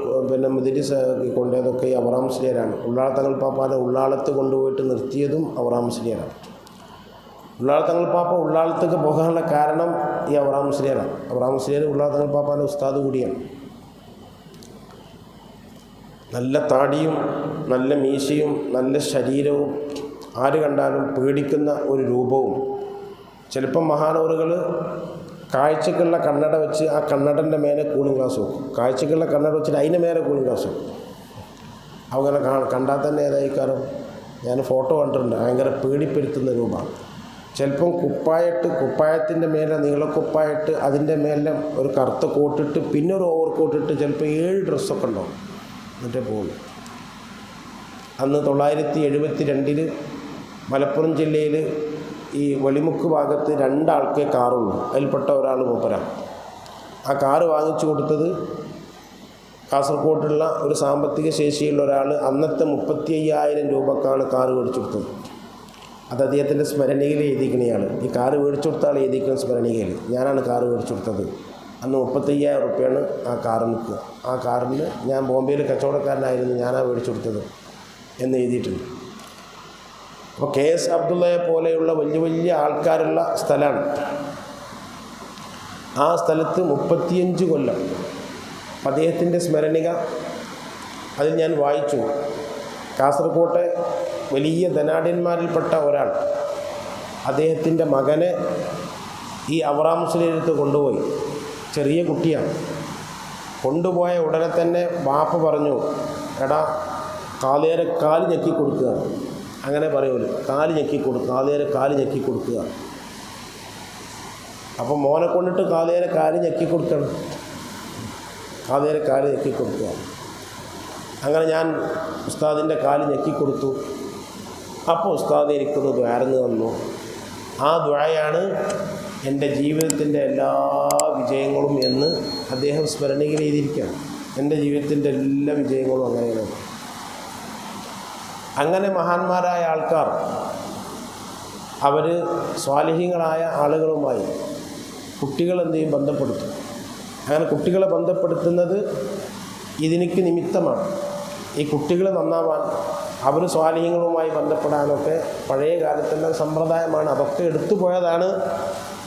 മദ്രസ കൊണ്ടുപോയതൊക്കെ ഈ അബ്രാം മുസ്ലിയാരാണ്. ഉള്ളാളത്തങ്ങൾ പാപ്പാൻ്റെ ഉള്ളാളത്ത് കൊണ്ടുപോയിട്ട് നിർത്തിയതും അബ്രാം മുസ്ലിയാരാണ്. ഉള്ളാളത്തങ്ങൾ പാപ്പ ഉള്ളാളത്തേക്ക് പോകാനുള്ള കാരണം ഈ അബ്രാം മുസ്ലിയാരാണ്. അബ്രാം മുസ്ലിയാർ ഉള്ളാളത്തങ്ങൾ പാപ്പാൻ്റെ ഉസ്താദ് കൂടിയാണ്. നല്ല താടിയും നല്ല മീശയും നല്ല ശരീരവും, ആര് കണ്ടാലും പേടിക്കുന്ന ഒരു രൂപവും. ചിലപ്പം മഹാനവറുകൾ കാഴ്ചക്കുള്ള കണ്ണട വെച്ച് ആ കണ്ണടൻ്റെ മേലെ കൂളിംഗ് ഗ്ലാസ് വെക്കും. കാഴ്ചക്കുള്ള കണ്ണട വെച്ചിട്ട് അതിൻ്റെ മേലെ കൂളിംഗ് ഗ്ലാസ് വെക്കും. അങ്ങനെ കണ്ടാൽ തന്നെ ഏതായിക്കാരം, ഞാൻ ഫോട്ടോ കണ്ടിട്ടുണ്ട്, ഭയങ്കര പേടിപ്പെടുത്തുന്ന രൂപമാണ്. ചിലപ്പം കുപ്പായത്തിൻ്റെ മേലെ നീളക്കുപ്പായിട്ട് അതിൻ്റെ മേലെ ഒരു കറുത്ത കോട്ടിട്ട് പിന്നെ ഒരു ഓവർ കോട്ടിട്ട് ചിലപ്പോൾ 7 ഡ്രസ്സൊക്കെ ഉണ്ടാവും. എന്നിട്ടേ പോകുന്നു. അന്ന് 972 മലപ്പുറം ജില്ലയിൽ ഈ വെളിമുക്ക് ഭാഗത്ത് 2 ആൾക്കേ കാറുള്ളൂ. അതിൽപ്പെട്ട ഒരാൾ മൂപ്പരാണ്. ആ കാറ് വാങ്ങിച്ചു കൊടുത്തത് കാസർഗോഡുള്ള ഒരു സാമ്പത്തിക ശേഷിയുള്ള ഒരാൾ അന്നത്തെ 35,000 രൂപക്കാണ് കാറ് മേടിച്ചു കൊടുത്തത്. അത് അദ്ദേഹത്തിൻ്റെ സ്മരണികയിൽ എഴുതിക്കണയാണ്. ഈ കാറ് മേടിച്ചു കൊടുത്ത ആൾ എഴുതിക്കുന്ന സ്മരണികയിൽ ഞാനാണ് കാറ് മേടിച്ചു കൊടുത്തത്. അന്ന് 35,000 റുപ്യാണ് ആ കാറ് നിൽക്കുക. ആ കാറിന് ഞാൻ ബോംബെയിൽ കച്ചവടക്കാരനായിരുന്നു, ഞാനാണ് മേടിച്ചു കൊടുത്തത് എന്ന് എഴുതിയിട്ടുണ്ട്. അപ്പോൾ KS അബ്ദുള്ളയെ പോലെയുള്ള വലിയ വലിയ ആൾക്കാരുള്ള സ്ഥലമാണ്. ആ സ്ഥലത്ത് 35 കൊല്ലം അദ്ദേഹത്തിൻ്റെ സ്മരണിക അതിൽ ഞാൻ വായിച്ചു. കാസർഗോട്ടെ വലിയ ധനാഢ്യന്മാരിൽപ്പെട്ട ഒരാൾ അദ്ദേഹത്തിൻ്റെ മകനെ ഈ അബ്രാം മുസ്ലിയാരടുത്ത് കൊണ്ടുപോയി. ചെറിയ കുട്ടിയാണ്. കൊണ്ടുപോയ ഉടനെ തന്നെ ബാപ്പ പറഞ്ഞു, എടാ കാലേരെ കാല് ഞെക്കി കൊടുക്കുക. അങ്ങനെ പറയുമല്ലോ, കാല് ഞെക്കി കൊടുക്കുക, കാലേരെ കാല് ഞെക്കി കൊടുക്കുക. അപ്പോൾ മോനെ കൊണ്ടിട്ട് കാലേരെ കാല് ഞെക്കി കൊടുക്കണം, കാലേരെ കാല് ഞെക്കി കൊടുക്കുക. അങ്ങനെ ഞാൻ ഉസ്താദിൻ്റെ കാല് ഞെക്കിക്കൊടുത്തു. അപ്പോൾ ഉസ്താദ് എനിക്കൊന്ന് ദ്വാരന്ന് തന്നു. ആ ദ്വായാണ് എൻ്റെ ജീവിതത്തിൻ്റെ എല്ലാ വിജയങ്ങളും എന്ന് അദ്ദേഹം സ്മരണയിൽ എഴുതിയിരിക്കുകയാണ്. എൻ്റെ ജീവിതത്തിൻ്റെ എല്ലാ വിജയങ്ങളും അങ്ങനെയാണ്. അങ്ങനെ മഹാന്മാരായ ആൾക്കാർ അവർ സ്വാലിഹീങ്ങളായ ആളുകളുമായി കുട്ടികളെന്ത് ചെയ്യും, ബന്ധപ്പെടുത്തും. അങ്ങനെ കുട്ടികളെ ബന്ധപ്പെടുത്തുന്നത് ഇതിനിക്ക് നിമിത്തമാണ്. ഈ കുട്ടികൾ നന്നാവാൻ അവർ സ്വാലിഹ്യങ്ങളുമായി ബന്ധപ്പെടാനൊക്കെ പഴയ കാലത്തുള്ള സമ്പ്രദായമാണ്. അതൊക്കെ എടുത്തു പോയതാണ്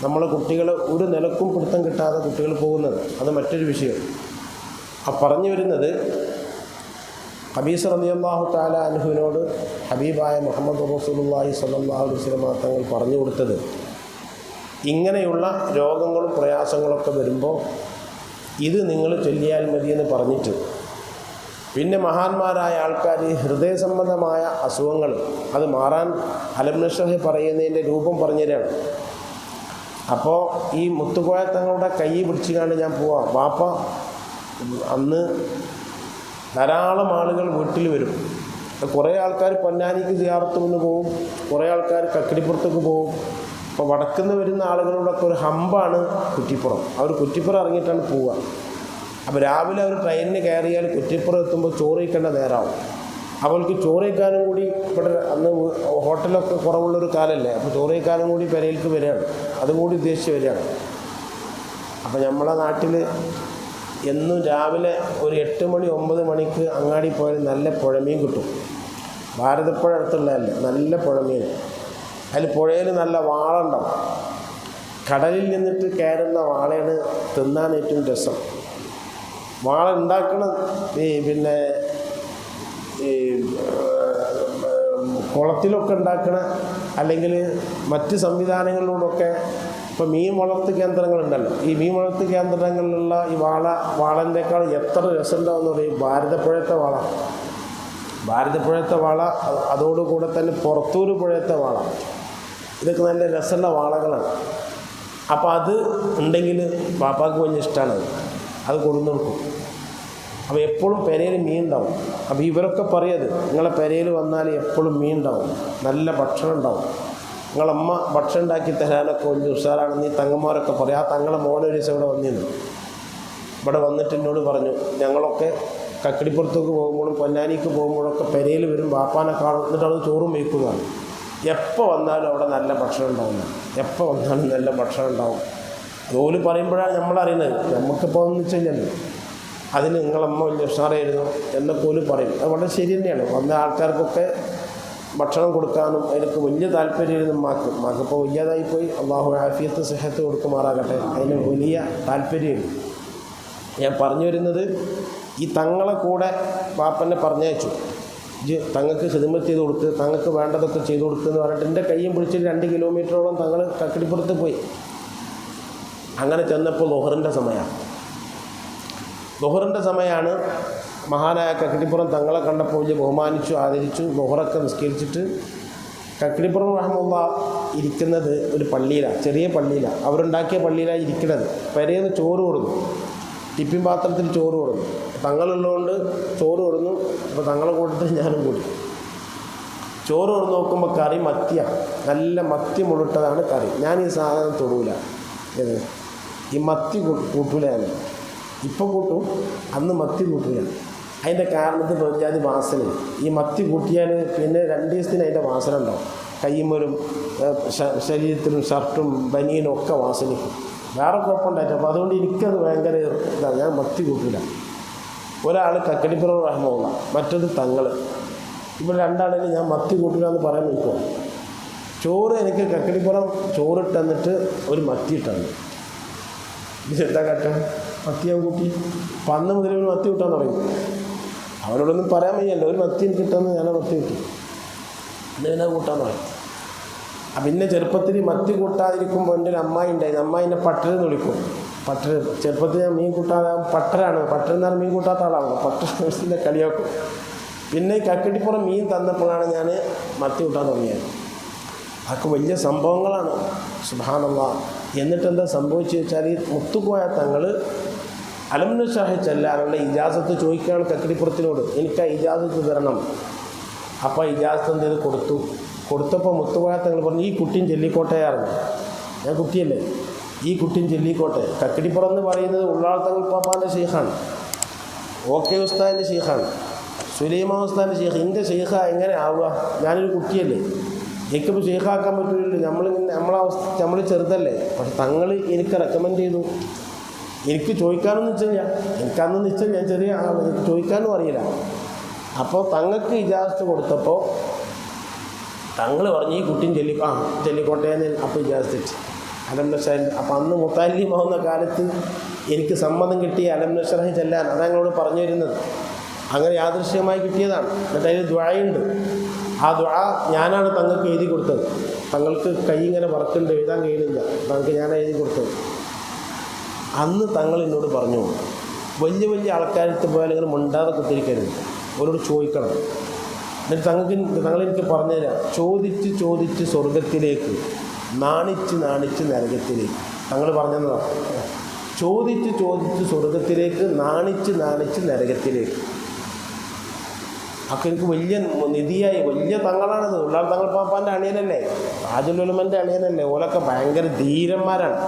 നമ്മൾ കുട്ടികൾ ഒരു നിലക്കും പിടുത്തം കിട്ടാതെ കുട്ടികൾ പോകുന്നത്. അത് മറ്റൊരു വിഷയം. പറഞ്ഞു വരുന്നത്, ഖബീസ് റളിയല്ലാഹു തആല അൻഹുവിനോട് ഹബീബായ മുഹമ്മദ് റസൂലുള്ളാഹി സ്വല്ലല്ലാഹു അലൈഹി വസല്ലം തങ്ങൾ പറഞ്ഞു കൊടുത്തത്, ഇങ്ങനെയുള്ള രോഗങ്ങളും പ്രയാസങ്ങളൊക്കെ വരുമ്പോൾ ഇത് നിങ്ങൾ ചൊല്ലിയാൽ മതിയെന്ന് പറഞ്ഞിട്ട്, പിന്നെ മഹാന്മാരായ ആൾക്കാർ ഹൃദയ സംബന്ധമായ അസുഖങ്ങൾ അത് മാറാൻ അലം നശ്റഹ് പറയുന്നതിൻ്റെ രൂപം പറഞ്ഞുതരാണ്. അപ്പോൾ ഈ മുത്തുകോയ തങ്ങളുടെ കൈ പിടിച്ചുകൊണ്ട് ഞാൻ പോവാം. വാപ്പ അന്ന് ധാരാളം ആളുകൾ വീട്ടിൽ വരും. കുറേ ആൾക്കാർ പൊന്നാനിക്ക് സിയാറത്ത് നിന്ന് പോവും, കുറേ ആൾക്കാർ കക്കിടിപ്പുറത്തേക്ക് പോവും. അപ്പോൾ വടക്കുന്ന് വരുന്ന ആളുകളുടെയൊക്കെ ഒരു ഹമ്പാണ് കുറ്റിപ്പുറം. അവർ കുറ്റിപ്പുറം ഇറങ്ങിയിട്ടാണ് പോവുക. അപ്പോൾ രാവിലെ അവർ ട്രെയിനിന് കയറിയാൽ കുറ്റിപ്പുറം എത്തുമ്പോൾ ചോറ് കഴിക്കേണ്ട നേരമാവും. അവൾക്ക് ചോറ് കഴിക്കാനും കൂടി ഇവിടെ അന്ന് ഹോട്ടലൊക്കെ കുറവുള്ളൊരു കാലമല്ലേ, അപ്പോൾ ചോറ് കഴിക്കാനും കൂടി പെരയിലേക്ക് വരികയാണ്, അതും കൂടി ഉദ്ദേശിച്ച് വരികയാണ്. അപ്പോൾ നമ്മളെ നാട്ടിൽ എന്നും രാവിലെ ഒരു 8 മണി 9 മണിക്ക് അങ്ങാടി പോയാൽ നല്ല പുഴമീൻ കിട്ടും. ഭാരതപ്പുഴ അടുത്തുള്ളതല്ലേ, നല്ല പുഴമീൻ. അതിൽ പുഴയിൽ നല്ല വാള ഉണ്ടാവും. കടലിൽ നിന്നിട്ട് കയറുന്ന വാളയാണ് തിന്നാൻ ഏറ്റവും രസം. വാള ഉണ്ടാക്കണ പിന്നെ കുളത്തിലൊക്കെ ഉണ്ടാക്കണ അല്ലെങ്കിൽ മറ്റ് സംവിധാനങ്ങളിലൂടെയൊക്കെ. ഇപ്പോൾ മീൻ വളർത്ത് കേന്ദ്രങ്ങളുണ്ടല്ലോ, ഈ മീൻ വളർത്ത് കേന്ദ്രങ്ങളിലുള്ള ഈ വാളൻ്റെക്കാൾ എത്ര രസമുണ്ടാവുമെന്ന് പറയും. ഭാരതപ്പുഴത്തെ വാള, അതോടുകൂടെ തന്നെ പുറത്തൂർ പുഴയത്തെ വാള, ഇതൊക്കെ നല്ല രസമുള്ള വാളകളാണ്. അപ്പോൾ അത് ഉണ്ടെങ്കിൽ പാപ്പാക്ക് വലിയ ഇഷ്ടമാണ്. അത് കൊണ്ടു കൊടുക്കും. അപ്പോൾ എപ്പോഴും പെരയിൽ മീൻ ഉണ്ടാവും. അപ്പോൾ ഇവരൊക്കെ പറയത്, നിങ്ങളെ പെരയിൽ വന്നാൽ എപ്പോഴും മീൻ ഉണ്ടാവും, നല്ല ഭക്ഷണം ഉണ്ടാവും, നിങ്ങളമ്മ ഭക്ഷണം ഉണ്ടാക്കി തരാനൊക്കെ വലിയ ഉഷാറാണെന്ന് ഈ തങ്ങന്മാരൊക്കെ പറയും. ആ തങ്ങളെ മോനൊരു ദിവസം ഇവിടെ വന്നിരുന്നു. ഇവിടെ വന്നിട്ട് എന്നോട് പറഞ്ഞു, ഞങ്ങളൊക്കെ കക്കിടിപ്പുറത്തേക്ക് പോകുമ്പോഴും പൊന്നാനിക്ക് പോകുമ്പോഴൊക്കെ പെരയിൽ വരും, വാപ്പാനെ കാണും, എന്നിട്ട് അവിടെ ചോറും വയ്ക്കുന്നതാണ്. എപ്പോൾ വന്നാലും അവിടെ നല്ല ഭക്ഷണം ഉണ്ടാവും, എപ്പോൾ വന്നാലും നല്ല ഭക്ഷണം ഉണ്ടാവും. അതുപോലെ പറയുമ്പോഴാണ് നമ്മളറിയുന്നത്. നമുക്കിപ്പോൾ ഒന്നും ചെയ്യല്ലോ, അതിന് നിങ്ങളമ്മ വലിയ ഉഷാറായിരുന്നു എന്നൊക്കെ പോലും പറയും. അത് വളരെ ശരി തന്നെയാണ്. വന്ന ആൾക്കാർക്കൊക്കെ ഭക്ഷണം കൊടുക്കാനും എനിക്ക് വലിയ താല്പര്യമായിരുന്നു. മാക്കിപ്പോൾ വലിയതായിപ്പോയി, അള്ളാഹു ആഫിയത്ത് സെഹത്ത് കൊടുക്കുമാറാകട്ടെ. അതിന് വലിയ താല്പര്യമായിരുന്നു. ഞാൻ പറഞ്ഞു വരുന്നത്, ഈ തങ്ങളെ കൂടെ പാപ്പനെ പറഞ്ഞയച്ചു, തങ്ങൾക്ക് ഖിദ്മത്ത് ചെയ്ത് കൊടുത്ത്, തങ്ങൾക്ക് വേണ്ടതൊക്കെ ചെയ്തു കൊടുത്തെന്ന് പറഞ്ഞിട്ട് എൻ്റെ കയ്യും പിടിച്ചിട്ട് 2 കിലോമീറ്ററോളം തങ്ങൾ കക്കിടിപ്പുറത്ത് പോയി. അങ്ങനെ ചെന്നപ്പോൾ ളുഹറിൻ്റെ സമയമാണ്. മഹാനായ കക്കിടിപ്പുറം തങ്ങളെ കണ്ടപ്പോൾ വലിയ ബഹുമാനിച്ചു, ആദരിച്ചു. ളുഹറൊക്കെ നിസ്കരിച്ചിട്ട് കക്കിടിപ്പുറം റഹ്മത്തുള്ളാഹി ഇരിക്കുന്നത് ഒരു പള്ളിയിലാണ്, ചെറിയ പള്ളിയിലാണ്, അവരുണ്ടാക്കിയ പള്ളിയിലാണ് ഇരിക്കുന്നത്. പെരേന്ന് ചോറ് കൊടുന്നു, ടിഫിൻ പാത്രത്തിൽ ചോറ് കൊടുന്നു. തങ്ങളുള്ളതുകൊണ്ട് ചോറ് കൊടുന്നു. അപ്പോൾ തങ്ങളെ കൂട്ടത്തിൽ ഞാനും കൂടി ചോറ് കൊടുന്ന് നോക്കുമ്പോൾ കറി മത്തിയാണ്, നല്ല മത്തി മുളിട്ടതാണ് കറി. ഞാൻ ഈ സാധനം തൊടൂല, ഈ മത്തി കൂട്ടൂല. ഞാൻ ഇപ്പം കൂട്ടും, അന്ന് മത്തി കൂട്ടൂല. അതിൻ്റെ കാരണത്തിൽ തൊഴിലാതി വാസന. ഈ മത്തി കൂട്ടിയാൽ പിന്നെ 2 ദിവസത്തിന് അതിൻ്റെ വാസന ഉണ്ടാവും. കയ്യുമ്മലും ശരീരത്തിലും ഷർട്ടും ബനിയനും ഒക്കെ വാസനിക്കും. വേറെ കുഴപ്പമുണ്ടായിട്ട്. അപ്പോൾ അതുകൊണ്ട് എനിക്കത് ഭയങ്കര ഇതാണ്. ഞാൻ മത്തി കൂട്ടില്ല. ഒരാൾ കക്കിടിപ്പുറം റഹ്മുള്ള, മറ്റൊരു തങ്ങൾ. ഇപ്പോൾ 2 ആളിൽ ഞാൻ മത്തി കൂട്ടില്ല എന്ന് പറയാൻ നിൽക്കുക. ചോറ് എനിക്ക് കക്കിടിപ്പുറം ചോറിട്ട് തന്നിട്ട് ഒരു മത്തി ഇട്ടു. ഇതെന്താ കട്ടം, മത്തിയാൻ കൂട്ടി. അപ്പം അന്ന് മുതൽ ഒരു മത്തി കൂട്ടാൻ തുടങ്ങി. അവരോടൊന്നും പറയാൻ വയ്യല്ലോ, ഒരു മത്തി എനിക്ക് കിട്ടുമെന്ന് ഞാൻ മത്തി കിട്ടി, എന്നെ കൂട്ടാൻ തുടങ്ങി. പിന്നെ ചെറുപ്പത്തിൽ മത്തി കൂട്ടാതിരിക്കുമ്പോൾ എൻ്റെ ഒരു അമ്മായി ഉണ്ടായിരുന്നു. അമ്മായിൻ്റെ പട്ടരെന്ന് വിളിക്കും. പട്ടര് ചെറുപ്പത്തിൽ ഞാൻ മീൻ കൂട്ടാതെ പട്ടരാണ്, പട്ടരെന്ന് പറഞ്ഞാൽ മീൻ കൂട്ടാത്ത ആളാണ്. പട്ടരത്തിൻ്റെ കളിയാക്കും. പിന്നെ ഈ കക്കിടിപ്പുറം മീൻ തന്നപ്പോഴാണ് ഞാൻ മത്തി കൂട്ടാൻ തുടങ്ങിയത്. അതൊക്കെ വലിയ സംഭവങ്ങളാണ്. സുബ്ഹാനല്ലാഹ്. എന്നിട്ടെന്താ സംഭവിച്ചു വെച്ചാൽ ഈ മുത്തുക്കോയ തങ്ങൾ അലംനു ഷാഹി ചെല്ലാനുള്ള ഇജാസത്ത് ചോദിക്കുകയാണ് കക്കിടിപ്പുറത്തിനോട്, എനിക്ക് ആ ഇജാസത്ത് തരണം. അപ്പോൾ ഇജാസത്ത് എന്ത് ചെയ്ത് കൊടുത്തപ്പോൾ മുത്തുക്കോയ തങ്ങൾ പറഞ്ഞു, ഈ കുട്ടിയും ചെല്ലിക്കോട്ടയായിരുന്നു. ഞാൻ കുട്ടിയല്ലേ, ഈ കുട്ടിയും ചെല്ലിക്കോട്ടെ. കക്കിടിപ്പുറം എന്ന് പറയുന്നത് ഉള്ളാൾ തങ്ങൾ പാപ്പാൻ്റെ ഷെയ്ഖാണ്, ഓക്കെ ഉസ്താദിൻ്റെ ഷെയ്ഖാണ്, സുലൈമാൻ ഉസ്താദിൻ്റെ ഷെയ്ഖ്. എൻ്റെ ഷെയ്ഖ എങ്ങനെ ആവുക? ഞാനൊരു കുട്ടിയല്ലേ, എനിക്കിപ്പോൾ ഷെയ്ഖാക്കാൻ പറ്റില്ലല്ലോ. നമ്മൾ ചെറുതല്ലേ. പക്ഷെ തങ്ങൾ എനിക്ക് റെക്കമെൻഡ് ചെയ്തു. എനിക്ക് ചോദിക്കാനൊന്നും നിശ്ചയില്ല, എനിക്കന്ന് നിശ്ചയം, ഞാൻ ചെറിയ ആളാണ്, എനിക്ക് ചോദിക്കാനും അറിയില്ല. അപ്പോൾ തങ്ങൾക്ക് ഇജാസത്ത് കൊടുത്തപ്പോൾ തങ്ങൾ പറഞ്ഞു, ഈ കുട്ടിയും ചെല്ലിക്കോട്ടേന്ന്. അപ്പോൾ ഇജാസത്ത് വെച്ച് അലംനഷറഹി. അപ്പോൾ അന്ന് മുത്താലിമാവുന്ന കാലത്ത് എനിക്ക് സമ്മതം കിട്ടിയ അലംനഷറഹി ചെല്ലാൻ, അതാണ് ഞങ്ങളോട് പറഞ്ഞു തരുന്നത്. അങ്ങനെ യാദൃശ്യമായി കിട്ടിയതാണ്. എന്നിട്ട് അതിൽ ദുആയുണ്ട്. ആ ദുആ ഞാനാണ് തങ്ങൾക്ക് എഴുതി കൊടുത്തത്. തങ്ങൾക്ക് കൈ ഇങ്ങനെ വറക്കുന്നുണ്ട്, എഴുതാൻ കഴിയുന്നില്ല, തങ്ങൾക്ക് ഞാൻ എഴുതി കൊടുത്തത്. അന്ന് തങ്ങൾ എന്നോട് പറഞ്ഞു, വലിയ വലിയ ആൾക്കാരടുത്ത് പോയാൽ ഇങ്ങനെ മുണ്ടാതെ കുത്തിരിക്കരുത്, അവരോട് ചോദിക്കണം. എന്നിട്ട് തങ്ങളെനിക്ക് പറഞ്ഞു തരാം, ചോദിച്ച് ചോദിച്ച് സ്വർഗത്തിലേക്ക്, നാണിച്ച് നാണിച്ച് നരകത്തിലേക്ക്. തങ്ങൾ പറഞ്ഞതാണ്, ചോദിച്ച് ചോദിച്ച് സ്വർഗത്തിലേക്ക്, നാണിച്ച് നാണിച്ച് നരകത്തിലേക്ക്. അപ്പോൾ എനിക്ക് വലിയ നിധിയായി, വലിയ തങ്ങളാണത്. ഉള്ളാൾ തങ്ങൾ പാപ്പാൻ്റെ അണിയനല്ലേ, താജുൽ ഉലമൻ്റെ അണിയനല്ലേ. ഓലൊക്കെ ഭയങ്കര ധീരന്മാരാണ്,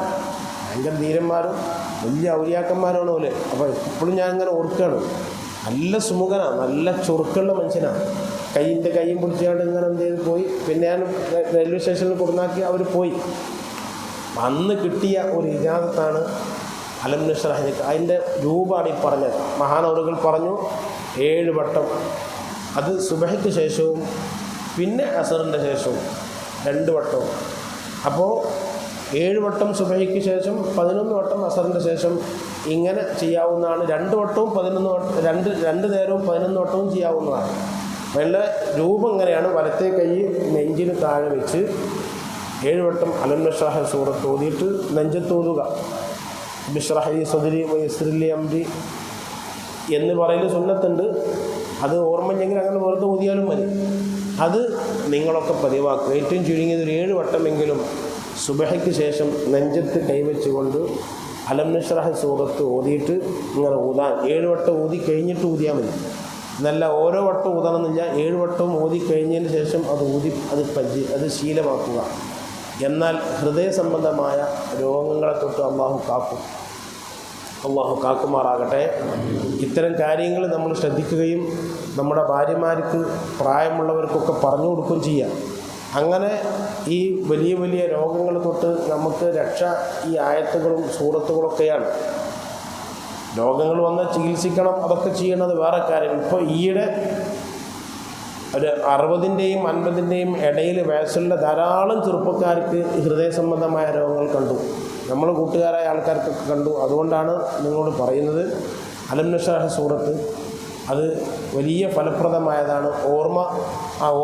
ഭയങ്കര ധീരന്മാരും വലിയ ഔലിയാക്കന്മാരാണ് ഓല്. അപ്പോൾ ഇപ്പോഴും ഞാൻ ഇങ്ങനെ ഓർക്കുകയാണ്, നല്ല സുമുഖനാണ്, നല്ല ചുറുക്കുള്ള മനുഷ്യനാണ്. കൈയും പിടിച്ചുകൊണ്ട് ഇങ്ങനെ എന്ത് ചെയ്ത് പോയി. പിന്നെ ഞാൻ റെയിൽവേ സ്റ്റേഷനിൽ കൊടുന്നാക്കി അവർ പോയി. അന്ന് കിട്ടിയ ഒരു ഇജാസത്താണ് അലംനു ഷറഹി. അതിൻ്റെ രൂപമാണ് ഈ പറഞ്ഞത്. മഹാനവറുകൾ പറഞ്ഞു 7 വട്ടം, അത് സുബഹിക്ക് ശേഷവും പിന്നെ അസറിൻ്റെ ശേഷവും 2 വട്ടവും. അപ്പോൾ 7 വട്ടം സുബഹിക്ക് ശേഷം, 11 വട്ടം അസറിൻ്റെ ശേഷം ഇങ്ങനെ ചെയ്യാവുന്നതാണ്. 2 വട്ടവും 11 വട്ടം, രണ്ട് നേരവും 11 വട്ടവും ചെയ്യാവുന്നതാണ്. അതിൻ്റെ രൂപം ഇങ്ങനെയാണ്. വലത്തെ കൈ നെഞ്ചിന് താഴെ വെച്ച് 7 വട്ടം അലംനു ഷറഹി സൂറത്ത് ഓതിയിട്ട് നെഞ്ചത്തോതുക. ബിശ്റഹ് ലി സദ്രി വയസ്സിർ ലി അംരി എന്ന് പറയുന്ന സുന്നത്തുണ്ട്. അത് ഓർമ്മയില്ലെങ്കിൽ അങ്ങനെ വെറുതെ ഓതിയാലും മതി. അത് നിങ്ങളൊക്കെ പതിവാക്കുക. ഏറ്റവും ചുരുങ്ങിയത് ഒരു 7 വട്ടമെങ്കിലും സുബഹയ്ക്ക് ശേഷം നെഞ്ചത്ത് കൈവച്ചുകൊണ്ട് അലംനു ഷറഹി സൂറത്ത് ഓതിയിട്ട് ഇങ്ങനെ ഊതാൻ. 7 വട്ടം ഓതി കഴിഞ്ഞിട്ട് ഊതിയാൽ മതി. എന്നല്ല ഓരോ വട്ടം ഊതണമെന്നില്ല. 7 വട്ടവും ഓതി കഴിഞ്ഞതിന് ശേഷം അത് ശീലമാക്കുക. എന്നാൽ ഹൃദയ സംബന്ധമായ രോഗങ്ങളെ തൊട്ട് അള്ളാഹു കാക്കും. അള്ളാഹു കാക്കുമാറാകട്ടെ. ഇത്തരം കാര്യങ്ങൾ നമ്മൾ ശ്രദ്ധിക്കുകയും നമ്മുടെ ഭാര്യമാർക്ക്, പ്രായമുള്ളവർക്കൊക്കെ പറഞ്ഞു കൊടുക്കുകയും ചെയ്യാം. അങ്ങനെ ഈ വലിയ വലിയ രോഗങ്ങൾ തൊട്ട് നമുക്ക് രക്ഷ ഈ ആയത്തുകളും സൂറത്തുകളൊക്കെയാണ്. രോഗങ്ങൾ വന്ന് ചികിത്സിക്കണം, അതൊക്കെ ചെയ്യണത് വേറെ കാര്യം. ഇപ്പോൾ ഈയിടെ ഒരു 60-ൻ്റെയും 50-ൻ്റെയും ഇടയിൽ വയസ്സുള്ള ധാരാളം ചെറുപ്പക്കാർക്ക് ഹൃദയ സംബന്ധമായ രോഗങ്ങൾ കണ്ടു. നമ്മൾ കൂട്ടുകാരായ ആൾക്കാർക്കൊക്കെ കണ്ടു. അതുകൊണ്ടാണ് നിങ്ങളോട് പറയുന്നത്, അലംനു ഷറഹി സൂറത്ത് അത് വലിയ ഫലപ്രദമായതാണ്.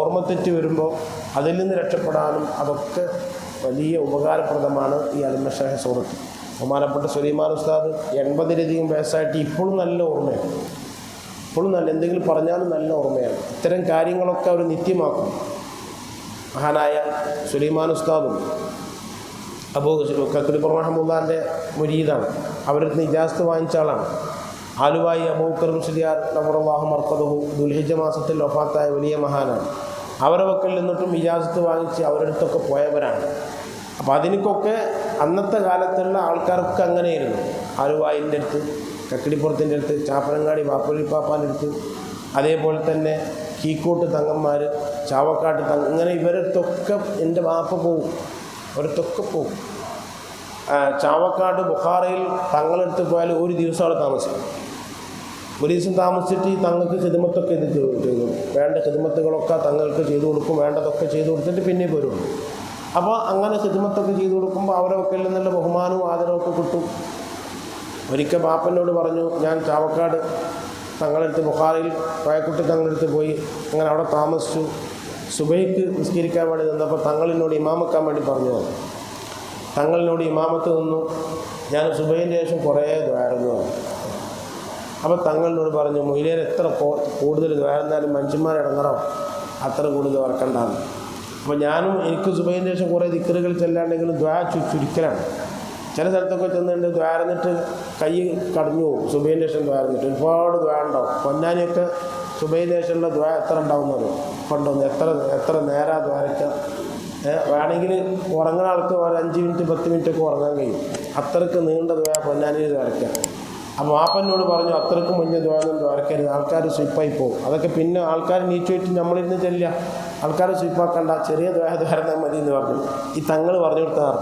ഓർമ്മത്തെറ്റ് വരുമ്പോൾ അതിൽ നിന്ന് രക്ഷപ്പെടാനും അതൊക്കെ വലിയ ഉപകാരപ്രദമാണ് ഈ അലംനു ഷറഹി സൂറത്ത്. ബഹുമാനപ്പെട്ട സുലൈമാൻ ഉസ്താദ് 80-ലധികം വയസ്സായിട്ട് ഇപ്പോഴും നല്ല ഓർമ്മയാണ്. ഇപ്പോഴും എന്തെങ്കിലും പറഞ്ഞാലും നല്ല ഓർമ്മയാണ്. ഇത്തരം കാര്യങ്ങളൊക്കെ അവർ നിത്യമാക്കും. മഹാനായ സുലൈമാൻ ഉസ്താദും കക്കിടിപ്പുറം റഹ്മത്തുള്ളാഹിൻ്റെ മുരീദാണ്. അവരുടെ നിന്ന് ഇജാസത്ത് വാങ്ങിച്ച ആളാണ്. ആലുവായി അബൂബക്കർ മുസ്ലിയാർ നവറല്ലാഹു മർഖദഹു ദുൽഹിജ്ജ മാസത്തിൽ വഫാത്തായ വലിയ മഹാനാണ്. അവരെ വക്കൽ നിന്നിട്ടും ഇജാസത്ത് വാങ്ങിച്ച് അവരുടെ അടുത്തൊക്കെ പോയവരാണ്. അപ്പോൾ അതിനൊക്കെ അന്നത്തെ കാലത്തുള്ള ആൾക്കാരൊക്കെ അങ്ങനെയായിരുന്നു. ആലുവായിൻ്റെ അടുത്ത്, കക്കിടിപ്പുറത്തിൻ്റെ അടുത്ത്, ചാപ്പനങ്ങാടി വാപ്പുലി പാപ്പാൻ്റെ അടുത്ത്, അതേപോലെ തന്നെ കീക്കോട്ട് തങ്ങന്മാർ, ചാവക്കാട്ട് ഇങ്ങനെ ഇവരടുത്തൊക്കെ എൻ്റെ വാപ്പ പോവും, അവരടുത്തൊക്കെ പോവും. ചാവക്കാട് ബുഖാറയിൽ തങ്ങളെടുത്ത് പോയാൽ ഒരു ദിവസം അവിടെ താമസിക്കും. ഒരു ദിവസം താമസിച്ചിട്ട് ഈ തങ്ങൾക്ക് ഖിദ്മത്തൊക്കെ ഇത് ചെയ്തു, വേണ്ട ഖിദ്മത്തുകളൊക്കെ തങ്ങൾക്ക് ചെയ്തു കൊടുക്കും, വേണ്ടതൊക്കെ ചെയ്തു കൊടുത്തിട്ട് പിന്നെ വരുള്ളൂ. അപ്പോൾ അങ്ങനെ ഖിദ്മത്തൊക്കെ ചെയ്തു കൊടുക്കുമ്പോൾ അവരെ ഒക്കെ നിന്നുള്ള ബഹുമാനവും ആദരവൊക്കെ കിട്ടും. ഒരിക്കൽ ബാപ്പനോട് പറഞ്ഞു, ഞാൻ ചാവക്കാട് തങ്ങളെടുത്ത് ബുഖാറിയിൽ കോയക്കുട്ടി തങ്ങളെടുത്ത് പോയി അങ്ങനെ അവിടെ താമസിച്ചു. സുബൈക്ക് നിസ്കരിക്കാൻ വേണ്ടി നിന്നപ്പോൾ തങ്ങളിനോട് ഇമാമക്കാൻ വേണ്ടി പറഞ്ഞു. തങ്ങളിനോട് ഇമാമത്ത് നിന്നു. ഞാൻ സുബൈൻ്റെ ശേഷം കുറേ ദ്വാരുന്നു. അപ്പോൾ തങ്ങളിനോട് പറഞ്ഞു, മൊയ്ലേർ എത്ര കൂടുതൽ ദ്വാരുന്നാലും മനുഷ്യന്മാരെ ഇടങ്ങറാവും, അത്ര കൂടുതൽ വറക്കണ്ടാന്ന്. അപ്പോൾ ഞാനും എനിക്ക് സുബഹിൻ്റെ ശേഷം കുറേ ദിക്റുകൾ ചെല്ലാണ്ടെങ്കിലും ദ്വാ ചുരുക്കലാണ്. ചില സ്ഥലത്തൊക്കെ ചെന്നിട്ട് ദ്വാരന്നിട്ട് കൈ കടഞ്ഞു പോകും. സുബഹിൻ്റെ ശേഷം ദ്വാരന്നിട്ട് ഒരുപാട് ദ്വാ ഉണ്ടാവും. പൊന്നാനിയൊക്കെ സുബഹിൻ്റെ ശേഷമുള്ള ദ്വാ എത്ര ഉണ്ടാവുന്നത് കൊണ്ടുവന്ന് എത്ര നേരം ദ്വാരയ്ക്കുക. വേണമെങ്കിൽ ഉറങ്ങുന്ന ആൾക്ക് ഒരു 5 മിനിറ്റ് 10 മിനിറ്റൊക്കെ ഉറങ്ങാൻ കഴിയും. അത്രയ്ക്ക് നീണ്ട ദ്വാ പൊന്നാനിയിൽ ദ്വാരയ്ക്കുക. അപ്പോൾ വാപ്പനോട് പറഞ്ഞു അത്രയ്ക്ക് മുന്നേ ദ്വാരം ദ്വാരക്കരുത്, ആൾക്കാർ സ്വിപ്പായി പോകും. അതൊക്കെ പിന്നെ ആൾക്കാർ നീച്ചു വെച്ച് നമ്മളിരുന്ന് ചെല്ലുക, ആൾക്കാർ സ്വിപ്പാക്കണ്ട, ചെറിയ ദ്വാരന്നാൽ മതി എന്ന് പറഞ്ഞു. ഈ തങ്ങൾ പറഞ്ഞു കൊടുത്താറ്.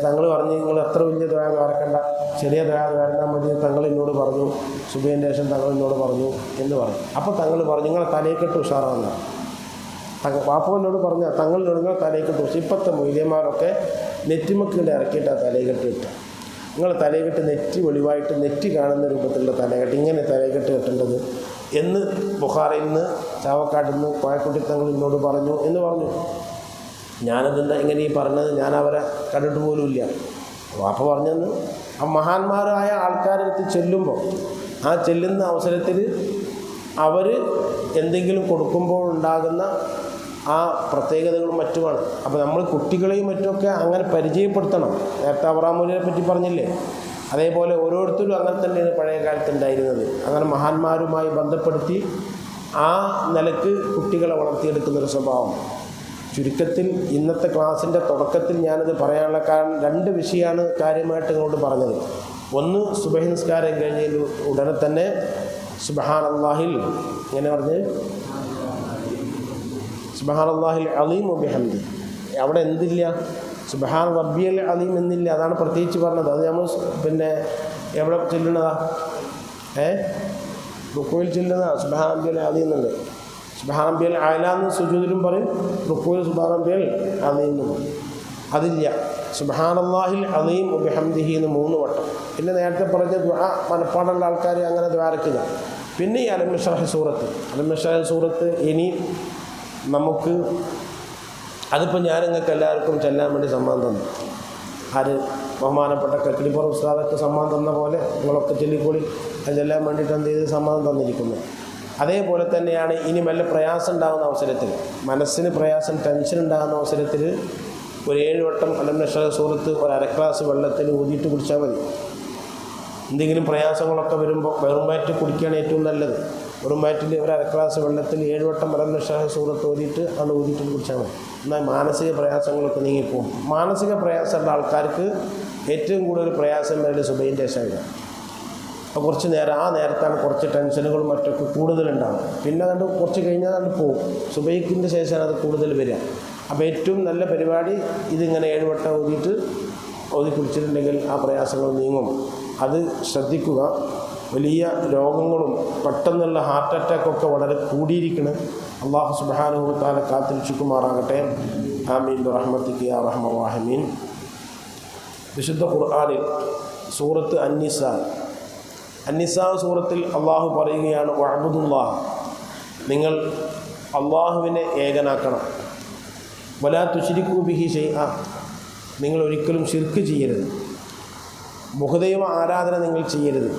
തങ്ങൾ പറഞ്ഞ് നിങ്ങൾ എത്ര വലിയ ദ്വാര ദ്വാരക്കണ്ട, ചെറിയ ദ്വാരന്നാൽ മതി തങ്ങൾ എന്നോട് പറഞ്ഞു. സുബഹിൻ്റെ ശേഷം തങ്ങൾ എന്നോട് പറഞ്ഞു എന്ന് പറഞ്ഞു. അപ്പോൾ തങ്ങൾ പറഞ്ഞു നിങ്ങളെ തലയെക്കെട്ട് ഉഷാറാവുന്ന വാപ്പനോട് പറഞ്ഞാൽ തങ്ങളിനോട് നിങ്ങൾ തലയെക്കെട്ട് ഉഷ. ഇപ്പോഴത്തെ മൂല്യന്മാരൊക്കെ നെറ്റിമക്കിൻ്റെ ഇറക്കിയിട്ടാണ് തലയെക്കെട്ട് കിട്ടുക. നിങ്ങൾ തലയെക്കെട്ട് നെറ്റി വെളിവായിട്ട് നെറ്റി കാണുന്ന രൂപത്തിലുള്ള തലയെക്കെട്ട്, ഇങ്ങനെ തലയെക്കെട്ട് കെട്ടേണ്ടത് എന്ന് ബുഖാറിൽ നിന്ന് ചാവക്കാട്ടിൽ നിന്ന് കോയക്കുട്ടി തങ്ങൾ എന്നോട് പറഞ്ഞു എന്ന് പറഞ്ഞു. ഞാനതെന്താ ഇങ്ങനെ ഈ പറഞ്ഞത്, ഞാൻ അവരെ കണ്ടിട്ട് പോലുമില്ല. വാപ്പ പറഞ്ഞെന്ന് ആ മഹാന്മാരായ ആൾക്കാരെടുത്ത് ചെല്ലുമ്പോൾ ആ ചെല്ലുന്ന അവസരത്തിൽ അവർ എന്തെങ്കിലും കൊടുക്കുമ്പോൾ ഉണ്ടാകുന്ന ആ പ്രത്യേകതകളും മറ്റുമാണ്. അപ്പോൾ നമ്മൾ കുട്ടികളെയും മറ്റുമൊക്കെ അങ്ങനെ പരിചയപ്പെടുത്തണം. നേരത്തെ അബ്രാമൂലിനെ പറ്റി പറഞ്ഞില്ലേ, അതേപോലെ ഓരോരുത്തരും അങ്ങനെ തന്നെയാണ് പഴയ കാലത്ത് ഉണ്ടായിരുന്നത്. അങ്ങനെ മഹാന്മാരുമായി ബന്ധപ്പെടുത്തി ആ നിലക്ക് കുട്ടികളെ വളർത്തിയെടുക്കുന്നൊരു സ്വഭാവം. ചുരുക്കത്തിൽ ഇന്നത്തെ ക്ലാസ്സിൻ്റെ തുടക്കത്തിൽ ഞാനത് പറയാനുള്ള കാരണം 2 വിഷയമാണ് കാര്യമായിട്ട് നിങ്ങളോട് പറഞ്ഞത്. ഒന്ന്, സുബഹി നിസ്കാരം കഴിഞ്ഞതിൽ ഉടനെ തന്നെ സുബ്ഹാനല്ലാഹിൽ ഇങ്ങനെ പറഞ്ഞ് സുബ്ഹാനല്ലാഹിൽ അലീം വബിഹംദി. അവിടെ എന്തില്ല, സുബ്ഹാന റബ്ബിയൽ അലീം എന്നില്ല. അതാണ് പ്രത്യേകിച്ച് പറഞ്ഞത്. അത് നമ്മൾ പിന്നെ എവിടെ ചെല്ലുന്നതാ, റുക്കോയിൽ ചെല്ലുന്നതാ സുബ്ഹാന റബ്ബിയൽ അലീം എന്നുണ്ട്. സുബ്ഹാന റബ്ബിയൽ അഅ്ലാ എന്ന് സുജൂദിലും പറയും, റുക്കോയിൽ സുബ്ഹാന റബ്ബിയൽ അലീം എന്നും പറയും. അതില്ല. സുബ്ഹാനല്ലാഹിൽ അലീം വബിഹംദിഹി എന്ന് 3 വട്ടം. പിന്നെ നേരത്തെ പറഞ്ഞ ദുആ മനപ്പാടുള്ള ആൾക്കാർ അങ്ങനെ ദ്വാരക്കുക. പിന്നെ ഈ അലം നശ്റഹ് സൂറത്ത് ഇനി നമുക്ക് അതിപ്പോൾ ഞാൻ നിങ്ങൾക്ക് എല്ലാവർക്കും ചെല്ലാൻ വേണ്ടി സമ്മാനം തന്നു. ആര്, ബഹുമാനപ്പെട്ട കക്കിളിപ്പുറം ഉസ്താദൊക്കെ സമ്മാനം തന്ന പോലെ നിങ്ങളൊക്കെ ചൊല്ലിക്കൂടി അത് ചെല്ലാൻ വേണ്ടിയിട്ട് എന്ത് ചെയ്ത് സമ്മാനം തന്നിരിക്കുന്നു. അതേപോലെ തന്നെയാണ് ഇനി വല്ല പ്രയാസം ഉണ്ടാകുന്ന അവസരത്തിൽ, മനസ്സിന് പ്രയാസം ടെൻഷൻ ഉണ്ടാകുന്ന അവസരത്തിൽ ഒരു 7 വട്ടം അലം നശ്റഹ് സൂറത്ത് ഒരു 1/2 ഗ്ലാസ് വെള്ളത്തിൽ ഊതിയിട്ട് കുടിച്ചാൽ മതി. എന്തെങ്കിലും പ്രയാസങ്ങളൊക്കെ വരുമ്പോൾ വെറും വയറ്റ് കുടിക്കുകയാണ് ഏറ്റവും നല്ലത്. വെറും വയറ്റിൽ ഒരു 1/2 ഗ്ലാസ് വെള്ളത്തിൽ 7 വട്ടം അലം നശ്റഹ് സൂറത്ത് ഊതിയിട്ട് അത് ഊതിയിട്ട് കുടിച്ചാൽ മതി. എന്നാൽ മാനസിക പ്രയാസങ്ങളൊക്കെ നീങ്ങിപ്പോകും. മാനസിക പ്രയാസമുള്ള ആൾക്കാർക്ക് ഏറ്റവും കൂടുതൽ പ്രയാസം വരുന്നത് സുബഹിൻ്റെ ശേഷമാണ്. അപ്പോൾ കുറച്ച് നേരം ആ നേരത്താണ് കുറച്ച് ടെൻഷനുകളും മറ്റൊക്കെ കൂടുതലുണ്ടാകും. പിന്നെ അതുകൊണ്ട് കുറച്ച് കഴിഞ്ഞാൽ അത് പോകും. സുബഹിൻ്റെ ശേഷമാണ് അത് കൂടുതൽ വരിക. അപ്പോൾ ഏറ്റവും നല്ല പരിപാടി ഇതിങ്ങനെ 7 വട്ടം ഊതി കുടിച്ചിട്ടുണ്ടെങ്കിൽ ആ പ്രയാസങ്ങൾ നീങ്ങും. അത് ശ്രദ്ധിക്കുക. വലിയ രോഗങ്ങളും പെട്ടെന്നുള്ള ഹാർട്ട് അറ്റാക്കൊക്കെ വളരെ കൂടിയിരിക്കണം. അല്ലാഹു സുബ്ഹാനഹു വ തആല കാത്തിരക്ഷിക്കുമാറാകട്ടെ. ആമീൻ ബിറഹ്മതിക യാ അർഹമർ റഹീമീൻ. വിശുദ്ധ ഖുർആനിൽ സൂറത്ത് അന്നിസാ സൂറത്തിൽ അള്ളാഹു പറയുകയാണ്, വഅബ്ദുല്ലാഹ്, നിങ്ങൾ അള്ളാഹുവിനെ ഏകനാക്കണം. വലാ തുശ്രികൂ ബിഹി ഷൈഅ, നിങ്ങൾ ഒരിക്കലും ശിർക്ക് ചെയ്യരുത്. ബഹുദൈവ ആരാധന നിങ്ങൾ ചെയ്യരുത്.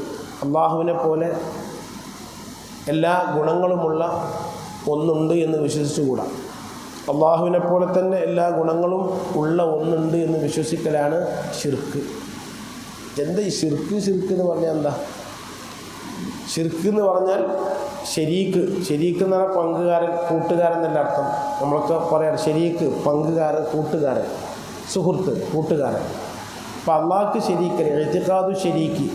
അള്ളാഹുവിനെ പോലെ എല്ലാ ഗുണങ്ങളുമുള്ള ഒന്നുണ്ട് എന്ന് വിശ്വസിച്ചുകൂടാ. അള്ളാഹുവിനെ പോലെ തന്നെ എല്ലാ ഗുണങ്ങളും ഉള്ള ഒന്നുണ്ട് എന്ന് വിശ്വസിക്കലാണ് ശിർക്ക്. എന്താ ഈ ശിർക്ക് എന്ന് പറഞ്ഞാൽ എന്താ? ശിർക്ക് എന്ന് പറഞ്ഞാൽ ശരീക്ക് എന്ന് പറഞ്ഞാൽ പങ്കുകാരൻ, കൂട്ടുകാരൻ എന്നല്ല അർത്ഥം. നമ്മളൊക്കെ പറയാം ശരീക്ക്, പങ്കുകാരൻ, കൂട്ടുകാരൻ, സുഹൃത്ത്, കൂട്ടുകാരൻ. അപ്പം അള്ളാഹ്ക്ക് ശരീക്കന് ഇഅ്തിഖാദു ശരീക്ക്,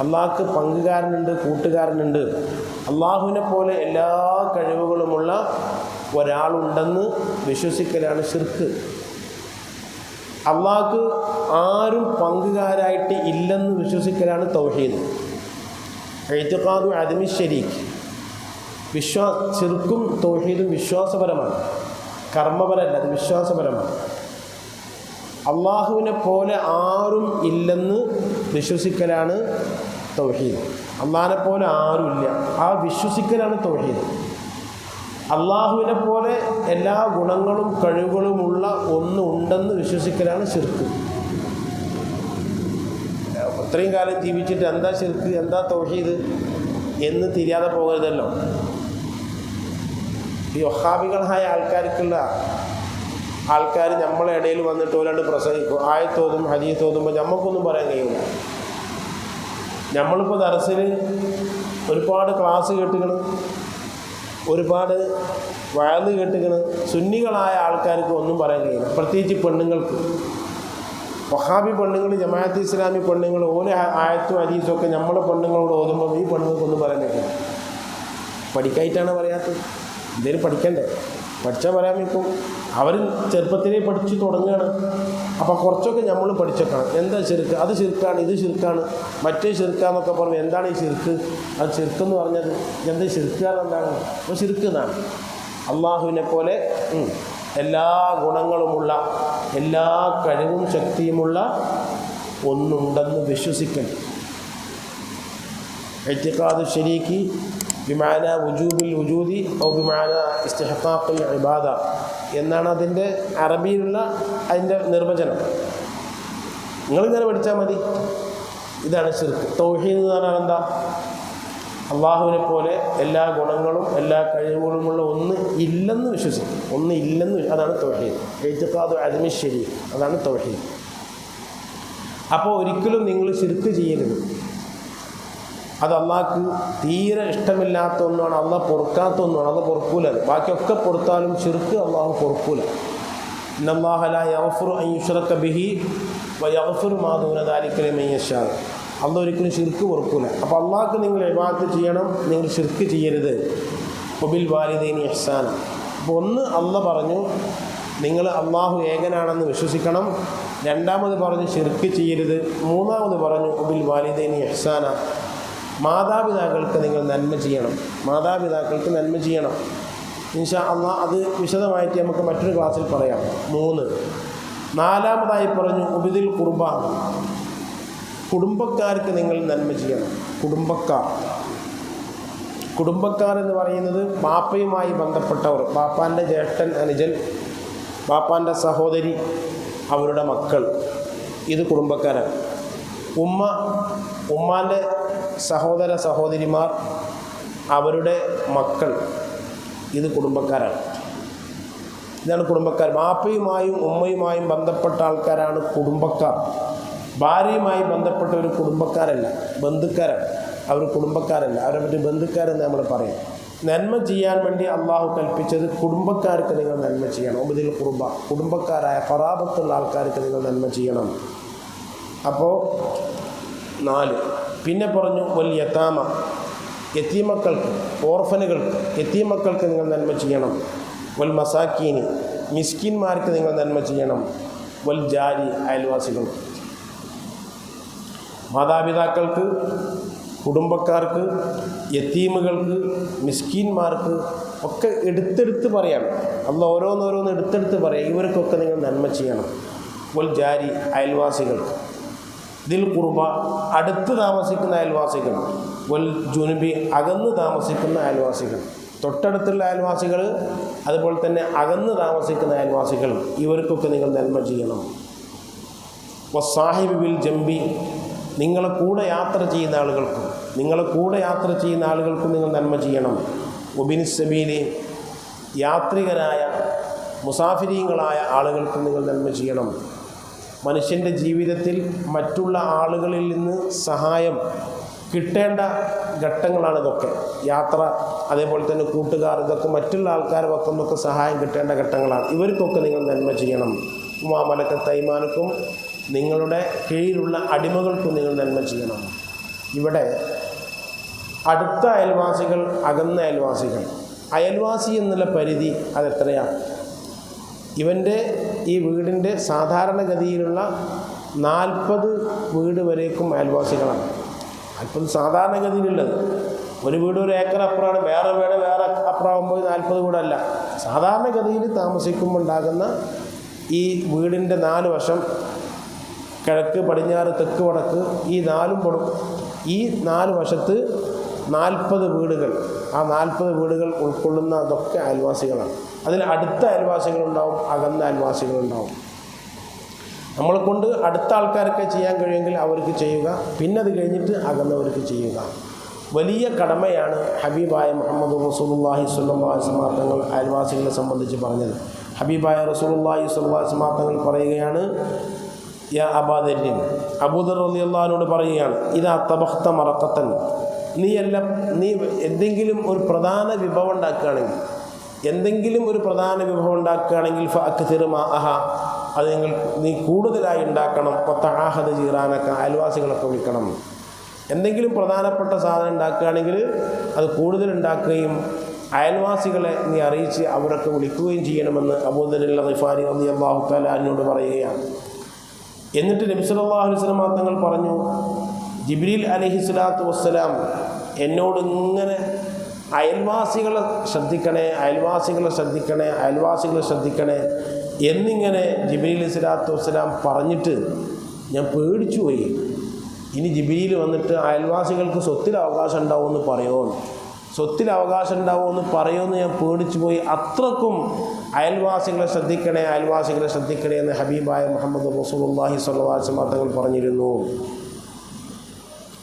അള്ളാഹ്ക്ക് പങ്കുകാരനുണ്ട്, കൂട്ടുകാരനുണ്ട്. അള്ളാഹുവിനെ പോലെ എല്ലാ കഴിവുകളുമുള്ള ഒരാളുണ്ടെന്ന് വിശ്വസിക്കലാണ് ശിർക്ക്. അള്ളാഹ്ക്ക് ആരും പങ്കുകാരായിട്ട് ഇല്ലെന്ന് വിശ്വസിക്കലാണ് തൗഹീദ്. ഇഅ്തിഖാദു അദമി ശരീക്ക്, ശിർക്കും തൗഹീദും വിശ്വാസപരമാണ്, കർമ്മപരമല്ല, അത് വിശ്വാസപരമാണ്. അള്ളാഹുവിനെ പോലെ ആരും ഇല്ലെന്ന് വിശ്വസിക്കലാണ് തൗഹീദ്. അള്ളാഹിനെ പോലെ ആരുമില്ല, ആ വിശ്വസിക്കലാണ് തൗഹീദ്. അള്ളാഹുവിനെ പോലെ എല്ലാ ഗുണങ്ങളും കഴിവുകളുമുള്ള ഒന്ന് ഉണ്ടെന്ന് വിശ്വസിക്കലാണ് ശിർക്ക്. ഇത്രയും കാലം ജീവിച്ചിട്ട് എന്താ ശിർക്ക്, എന്താ തൗഹീദ് എന്ന് തിരിയാതെ പോകരുതല്ലോ. ഈ വഹാബികളായ ആൾക്കാർക്കുള്ള ആൾക്കാർ നമ്മളെ ഇടയിൽ വന്നിട്ട് ഒരാണ്ട് പ്രസംഗിക്കും, ആയത്തോതും ഹദീസ് ഓതുമ്പോൾ നമുക്കൊന്നും പറയാൻ കഴിയില്ല. നമ്മളിപ്പോൾ ദർസിൽ ഒരുപാട് ക്ലാസ് കേട്ടുകണ്, ഒരുപാട് വഅദ് കേട്ടുകണ്. സുന്നികളായ ആൾക്കാർക്ക് ഒന്നും പറയാൻ കഴിയില്ല, പ്രത്യേകിച്ച് പെണ്ണുങ്ങൾക്ക്. വഹാബി പെണ്ണുങ്ങൾ, ജമാഅത്ത് ഇസ്ലാമി പെണ്ണുങ്ങൾ ഓരോ ആയത്തും ഹദീസും ഒക്കെ നമ്മളെ പെണ്ണുങ്ങളോട് ഓതുമ്പോൾ ഈ പെണ്ണുങ്ങൾക്കൊന്നും പറയാൻ കഴിയില്ല. പഠിക്കായിട്ടാണ് പറയാത്തത്. എന്തേലും പഠിക്കണ്ടേ? പഠിച്ചാൽ പറയാൻ വയ്ക്കും. അവർ ചെറുപ്പത്തിലേ പഠിച്ച് തുടങ്ങുകയാണ്. അപ്പോൾ കുറച്ചൊക്കെ നമ്മൾ പഠിച്ചേക്കണം. എന്താ ശിർക്ക്? അത് ശിർക്കാണ്, ഇത് ശിർക്കാണ്, മറ്റേ ശിർക്കാന്നൊക്കെ പറഞ്ഞു. എന്താണ് ഈ ശിർക്ക്? അത് ശിർക്കെന്ന് പറഞ്ഞത് എന്താ? ശിർക്കാന്നെന്താണ്? അപ്പോൾ ശിർക്ക് എന്നാണ് അള്ളാഹുവിനെ പോലെ എല്ലാ ഗുണങ്ങളുമുള്ള, എല്ലാ കഴിവും ശക്തിയുമുള്ള ഒന്നുണ്ടെന്ന് വിശ്വസിക്കണം. ഇഅ്തിഖാദു ശരീക്കി ബിമാന വുജൂബിൽ വുജൂദി ഔ ബിമാന ഇസ്തിഹ്ഖാഖിൽ ഇബാദ എന്നാണ് അതിൻ്റെ അറബിയിലുള്ള അതിൻ്റെ നിർവചനം. നിങ്ങളിങ്ങനെ പഠിച്ചാൽ മതി. ഇതാണ് ശിർക്ക്. തൗഹീദ് എന്ന് പറഞ്ഞാൽ എന്താ? അള്ളാഹുവിനെ പോലെ എല്ലാ ഗുണങ്ങളും എല്ലാ കഴിവുകളുമുള്ള ഒന്ന് ഇല്ലെന്ന് വിശ്വസിക്കും. ഒന്ന് ഇല്ലെന്ന്, അതാണ് തൗഹീദ്. ഇഅ്തിഖാദു അദ്മി ശരീഅ്, അതാണ് തൗഹീദ്. അപ്പോൾ ഒരിക്കലും നിങ്ങൾ ശിർക്ക് ചെയ്യരുത്. അത് അള്ളാഹ്ക്ക് തീരെ ഇഷ്ടമില്ലാത്ത ഒന്നാണ്, അള്ളാഹ് പൊറുക്കാത്ത ഒന്നാണ്. അത് പൊറുക്കൂല. ബാക്കിയൊക്കെ പൊറുത്താലും ശിർക്ക് അള്ളാഹു പൊറുക്കൂല. ഇന്നല്ലാഹ ലാ യഗ്ഫിറു അൻ യുശ്റക ബിഹി വയഗ്ഫിറു മാ ദൂന ദാലിക ലിമൻ യശാ. അള്ളാഹ് ഒരിക്കലും ശിർക്ക് പൊറുക്കൂല. അപ്പോൾ അള്ളാഹ്ക്ക് നിങ്ങൾ ഇബാദത്ത് ചെയ്യണം, നിങ്ങൾ ശിർക്ക് ചെയ്യരുത്. വബിൽ വാലിദൈനി ഇഹ്സാന. അപ്പോൾ ഒന്ന് അള്ളാഹ് പറഞ്ഞു നിങ്ങൾ അള്ളാഹു ഏകനാണെന്ന് വിശ്വസിക്കണം. രണ്ടാമത് പറഞ്ഞു ശിർക്ക് ചെയ്യരുത്. മൂന്നാമത് പറഞ്ഞു വബിൽ വാലിദൈനി ഇഹ്സാന, മാതാപിതാക്കൾക്ക് നിങ്ങൾ നന്മ ചെയ്യണം. മാതാപിതാക്കൾക്ക് നന്മ ചെയ്യണം. ഇൻഷാ അള്ളാഹ് അത് വിശദമായിട്ട് നമുക്ക് മറ്റൊരു ക്ലാസ്സിൽ പറയാം. 3. നാലാമതായി പറഞ്ഞു ഉബിദിൽ ഖുർബ, കുടുംബക്കാർക്ക് നിങ്ങൾ നന്മ ചെയ്യണം. കുടുംബക്കാർ എന്ന് പറയുന്നത് ബാപ്പയുമായി ബന്ധപ്പെട്ടവർ, ബാപ്പാൻ്റെ ജ്യേഷ്ഠൻ, അനുജൻ, ബാപ്പാൻ്റെ സഹോദരി, അവരുടെ മക്കൾ, ഇത് കുടുംബക്കാരാണ്. ഉമ്മാൻ്റെ സഹോദര സഹോദരിമാർ, അവരുടെ മക്കൾ, ഇത് കുടുംബക്കാരാണ്. ഇതാണ് കുടുംബക്കാർ. ബാപ്പയുമായും ഉമ്മയുമായും ബന്ധപ്പെട്ട ആൾക്കാരാണ് കുടുംബക്കാർ. ഭാര്യയുമായി ബന്ധപ്പെട്ട ഒരു കുടുംബക്കാരല്ല, ബന്ധുക്കാരാണ്. അവർ കുടുംബക്കാരല്ല, അവരെ പറ്റി ബന്ധുക്കാരെന്ന് നമ്മൾ പറയും. നന്മ ചെയ്യാൻ വേണ്ടി അള്ളാഹു കൽപ്പിച്ചത് കുടുംബക്കാർക്ക് നിങ്ങൾ നന്മ ചെയ്യണം. ഉബിദിൽ ഖുർബ, കുടുംബക്കാരായ ഖറാബത്തുള്ള ആൾക്കാർക്ക് നിങ്ങൾ നന്മ ചെയ്യണം. അപ്പോൾ 4. പിന്നെ പറഞ്ഞു വൽ യതാമ, യതീമക്കൾക്ക്, ഓർഫനുകൾക്ക്, യതീമക്കൾക്ക് നിങ്ങൾ നന്മ ചെയ്യണം. വൽ മസാക്കീനി, മിസ്കിന്മാർക്ക് നിങ്ങൾ നന്മ ചെയ്യണം. വൽ ജാരി, അയൽവാസികൾക്ക്. മാതാപിതാക്കൾക്ക്, കുടുംബക്കാർക്ക്, യതീമുകൾക്ക്, മിസ്കിന്മാർക്ക് ഒക്കെ എടുത്തെടുത്ത് പറയാണ്. അള്ളാഹ് ഓരോന്നോരോന്ന് എടുത്തെടുത്ത് പറയാം. ഇവർക്കൊക്കെ നിങ്ങൾ നന്മ ചെയ്യണം. വൽ ജാരി, അയൽവാസികൾക്ക്. ദിൽ ഖുർബ, അടുത്ത് താമസിക്കുന്ന അയൽവാസികൾ. വൽ ജുനുബി, അകന്ന് താമസിക്കുന്ന അയൽവാസികൾ. തൊട്ടടുത്തുള്ള അയൽവാസികൾ, അതുപോലെ തന്നെ അകന്ന് താമസിക്കുന്ന അയൽവാസികൾ, ഇവർക്കൊക്കെ നിങ്ങൾ നന്മ ചെയ്യണം. വസ്സാഹിബി ബിൽ ജംബി, നിങ്ങളെ കൂടെ യാത്ര ചെയ്യുന്ന ആളുകൾക്കും നിങ്ങൾ നന്മ ചെയ്യണം. വബിനിസ് സബീലി, യാത്രികരായ മുസാഫിരീങ്ങളായ ആളുകൾക്കും നിങ്ങൾ നന്മ ചെയ്യണം. മനുഷ്യൻ്റെ ജീവിതത്തിൽ മറ്റുള്ള ആളുകളിൽ നിന്ന് സഹായം കിട്ടേണ്ട ഘട്ടങ്ങളാണിതൊക്കെ. യാത്ര, അതേപോലെ തന്നെ കൂട്ടുകാർ, ഇതൊക്കെ മറ്റുള്ള ആൾക്കാരെ വക്കുന്നൊക്കെ സഹായം കിട്ടേണ്ട ഘട്ടങ്ങളാണ്. ഇവർക്കൊക്കെ നിങ്ങൾ നന്മ ചെയ്യണം. മാമലക്കത്ത് അയ്മാനക്കും, നിങ്ങളുടെ കീഴിലുള്ള അടിമകൾക്കും നിങ്ങൾ നന്മ ചെയ്യണം. ഇവിടെ അടുത്ത അയൽവാസികൾ, അകന്ന അയൽവാസികൾ. അയൽവാസി എന്നുള്ള പരിധി അതെത്രയാണ്? ഇവൻ്റെ ഈ വീടിൻ്റെ സാധാരണഗതിയിലുള്ള 40 വീട് വരേക്കും അയൽവാസികളാണ്. 40 സാധാരണഗതിയിലുള്ളത്. ഒരു വീട് 1 ഏക്കർ അപ്പുറമാണ്, വേറെ വീട് വേറെ അപ്പുറമാകുമ്പോൾ 40 വീടല്ല. സാധാരണഗതിയിൽ താമസിക്കുമ്പോൾ ഉണ്ടാകുന്ന ഈ വീടിൻ്റെ 4 വശം, കിഴക്ക്, പടിഞ്ഞാറ്, തെക്ക്, വടക്ക്, ഈ 4 പെടും. ഈ 4 വശത്ത് 40 വീടുകൾ. ആ 40 വീടുകൾ ഉൾക്കൊള്ളുന്ന അതൊക്കെ അയൽവാസികളാണ്. അതിൽ അടുത്ത അയൽവാസികളുണ്ടാവും, അകന്ന അയൽവാസികളുണ്ടാവും. നമ്മളെ കൊണ്ട് അടുത്ത ആൾക്കാർക്ക് ചെയ്യാൻ കഴിയുമെങ്കിൽ അവർക്ക് ചെയ്യുക, പിന്നെ അത് കഴിഞ്ഞിട്ട് അകന്നവർക്ക് ചെയ്യുക. വലിയ കടമയാണ് ഹബീബായ മുഹമ്മദ് റസൂലുള്ളാഹി സ്വല്ലല്ലാഹു അലൈഹി വസല്ലം തങ്ങൾ അയൽവാസികളെ സംബന്ധിച്ച് പറഞ്ഞത്. ഹബീബായ റസൂലുള്ളാഹി സ്വല്ലല്ലാഹു അലൈഹി വസല്ലം തങ്ങൾ പറയുകയാണ്, യാ അബൂദർ, അബൂദർ റളിയല്ലാഹു അൻഹു പറയുകയാണ്, ഇദാ തബഖ്ത മറഖത്തൻ, നീ എന്തെങ്കിലും ഒരു പ്രധാന വിഭവം ഉണ്ടാക്കുകയാണെങ്കിൽ, ഫഅക്തിർ മാഅഹ, അത് നീ കൂടുതലായി ഉണ്ടാക്കണം. വതആഹദ ജീറാനക, അയൽവാസികളൊക്കെ വിളിക്കണം. എന്തെങ്കിലും പ്രധാനപ്പെട്ട സാധനം ഉണ്ടാക്കുകയാണെങ്കിൽ അത് കൂടുതൽ ഉണ്ടാക്കുകയും അയൽവാസികളെ നീ അറിയിച്ച് അവരൊക്കെ വിളിക്കുകയും ചെയ്യണമെന്ന് അബൂദർ ഗിഫാരി റളിയല്ലാഹു തആല അൻഹുവോട് പറയുകയാണ്. എന്നിട്ട് നബി സല്ലല്ലാഹു അലൈഹി വസല്ലം തങ്ങൾ പറഞ്ഞു, ജിബ്രീൽ അലൈഹിസ്സലാത്തു വസ്സലാം എന്നോട് ഇങ്ങനെ അയൽവാസികളെ ശ്രദ്ധിക്കണേ എന്നിങ്ങനെ ജിബ്രീൽ അലൈഹിസ്സലാത്തു വസ്സലാം പറഞ്ഞിട്ട് ഞാൻ പേടിച്ചു പോയി. ഇനി ജിബ്രീൽ വന്നിട്ട് അയൽവാസികൾക്ക് സ്വത്തിൽ അവകാശം ഉണ്ടാവുമെന്ന് പറയുമെന്ന് ഞാൻ പേടിച്ചു പോയി. അത്രക്കും അയൽവാസികളെ ശ്രദ്ധിക്കണേ എന്ന് ഹബീബായ മുഹമ്മദ് റസൂലുള്ളാഹി സ്വല്ലല്ലാഹു അലൈഹി വസല്ലം തങ്ങൾ പറഞ്ഞിരുന്നു.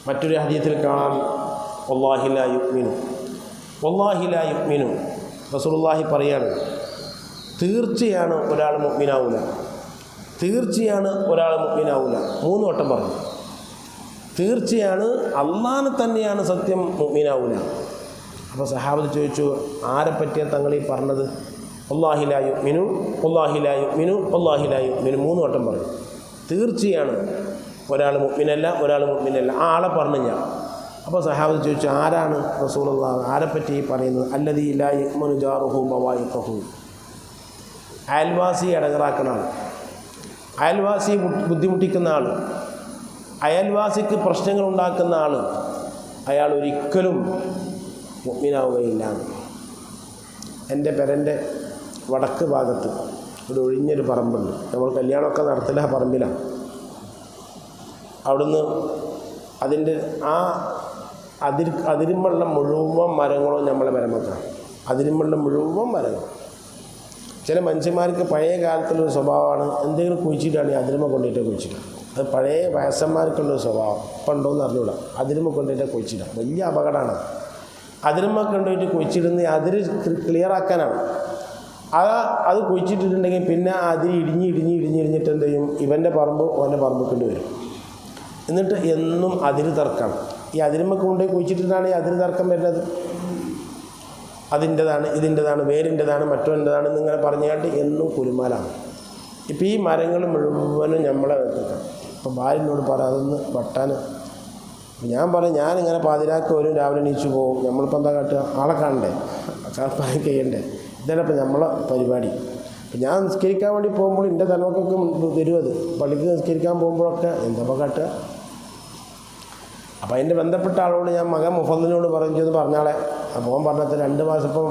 മറ്റൊരു ഹദീസിൽ കാണാം, വല്ലാഹി ലാ യുഅ്മിനു, റസൂലുള്ളാഹി പറയാണ്, തീർച്ചയാണ് ഒരാൾ മുഅ്മിനാവൂല. 3 വട്ടം പറഞ്ഞു. തീർച്ചയാണ്, അള്ളാഹനെ തന്നെയാണ് സത്യം, മുഅ്മിനാവൂല. അപ്പോൾ സഹാബത്ത് ചോദിച്ചു, ആരെ പറ്റിയാണ് തങ്ങൾ ഈ പറഞ്ഞത്? വല്ലാഹി ലാ യുഅ്മിനു 3 വട്ടം പറഞ്ഞു. തീർച്ചയാണ് ഒരാൾ മുഅ്മിനല്ല. ആ ആളെ പറഞ്ഞു ഞാൻ. അപ്പോൾ സഹാബത്ത് ചോദിച്ചു, ആരാണ് റസൂലുള്ളാഹി, ആരെപ്പറ്റി ഈ പറയുന്നത്? അല്ലദീ ലാ യുഅ്മിനു ജാറുഹു ബവായിഖഹു, അയൽവാസിയെ ഇടങ്ങറാക്കുന്ന ആൾ, അയൽവാസിയെ ബുദ്ധിമുട്ടിക്കുന്ന ആൾ, അയൽവാസിക്ക് പ്രശ്നങ്ങൾ ഉണ്ടാക്കുന്ന ആൾ, അയാൾ ഒരിക്കലും മുഅ്മിനാവുകയില്ല. എൻ്റെ പെരൻ്റെ വടക്ക് ഭാഗത്ത് ഒരു ഒഴിഞ്ഞൊരു പറമ്പുണ്ട്. നമ്മൾ കല്യാണമൊക്കെ നടത്തില്ല ആ പറമ്പിലാണ്. അവിടുന്ന് അതിൻ്റെ ആ അതിരുമുള്ള മുഴുവൻ മരങ്ങളും നമ്മളെ പെരമക്കാണ്. അതിരുമുള്ള മുഴുവൻ മരങ്ങൾ. ചില മനുഷ്യന്മാർക്ക് പഴയ കാലത്തുള്ളൊരു സ്വഭാവമാണ്, എന്തെങ്കിലും കുഴിച്ചിട്ടാണ് അതിരുമ കൊണ്ടിട്ട് കുഴിച്ചിടുക. അത് പഴയ വയസ്സന്മാർക്കുള്ളൊരു സ്വഭാവം. ഇപ്പം ഉണ്ടോയെന്ന് അറിഞ്ഞൂടാ. അതിരുമ കൊണ്ടിട്ട് കുഴിച്ചിടുക വലിയ അപകടമാണ്. അതിരുമ കൊണ്ടുപോയിട്ട് കുഴിച്ചിടുന്ന അതിര് ക്ലിയറാക്കാനാണ്. അത് കുഴിച്ചിട്ടിട്ടുണ്ടെങ്കിൽ പിന്നെ അതിര് ഇടിഞ്ഞിട്ട് എന്ത് ചെയ്യും? ഇവൻ്റെ പറമ്പ് ഓൻ്റെ പറമ്പ് കൊണ്ടുവരും. എന്നിട്ട് എന്നും അതിര് തർക്കണം. ഈ അതിരുമൊക്കെ കൊണ്ടുപോയി കുഴിച്ചിട്ടിട്ടാണ് ഈ അതിര് തർക്കം വരുന്നത്. അതിൻ്റെതാണ്, ഇതിൻ്റെതാണ്, വേരിൻ്റെതാണ്, മറ്റൊൻ്റെതാണ് എന്നിങ്ങനെ പറഞ്ഞുകൊണ്ട് എന്നും കുരുമാലാണ്. ഇപ്പം ഈ മരങ്ങൾ മുഴുവനും നമ്മളെ വെക്കണം. ഇപ്പം ഭാര്യനോട് പറ അതൊന്ന് വെട്ടാൻ. ഞാൻ പറയും, ഞാനിങ്ങനെ പാതിരാക്ക് വരും, രാവിലെ എണീച്ച് പോകും. നമ്മളിപ്പോൾ എന്താ കാട്ടുക? ആളെ കാണണ്ടേ, പണി ചെയ്യണ്ടേ? ഇതാണ് ഇപ്പം നമ്മളെ പരിപാടി. അപ്പം ഞാൻ നിസ്കരിക്കാൻ വേണ്ടി പോകുമ്പോൾ എൻ്റെ തലമക്കൊക്കെ വരും. അത് പള്ളിക്ക് നിസ്കരിക്കാൻ പോകുമ്പോഴൊക്കെ എന്താ കാട്ടുക? അപ്പം അതിൻ്റെ ബന്ധപ്പെട്ട ആളോട് ഞാൻ മകൻ മുഫദ്ദിലിനോട് പറഞ്ഞത് പറഞ്ഞാളെ. അപ്പോൾ അവൻ പറഞ്ഞത് 2 മാസം, ഇപ്പം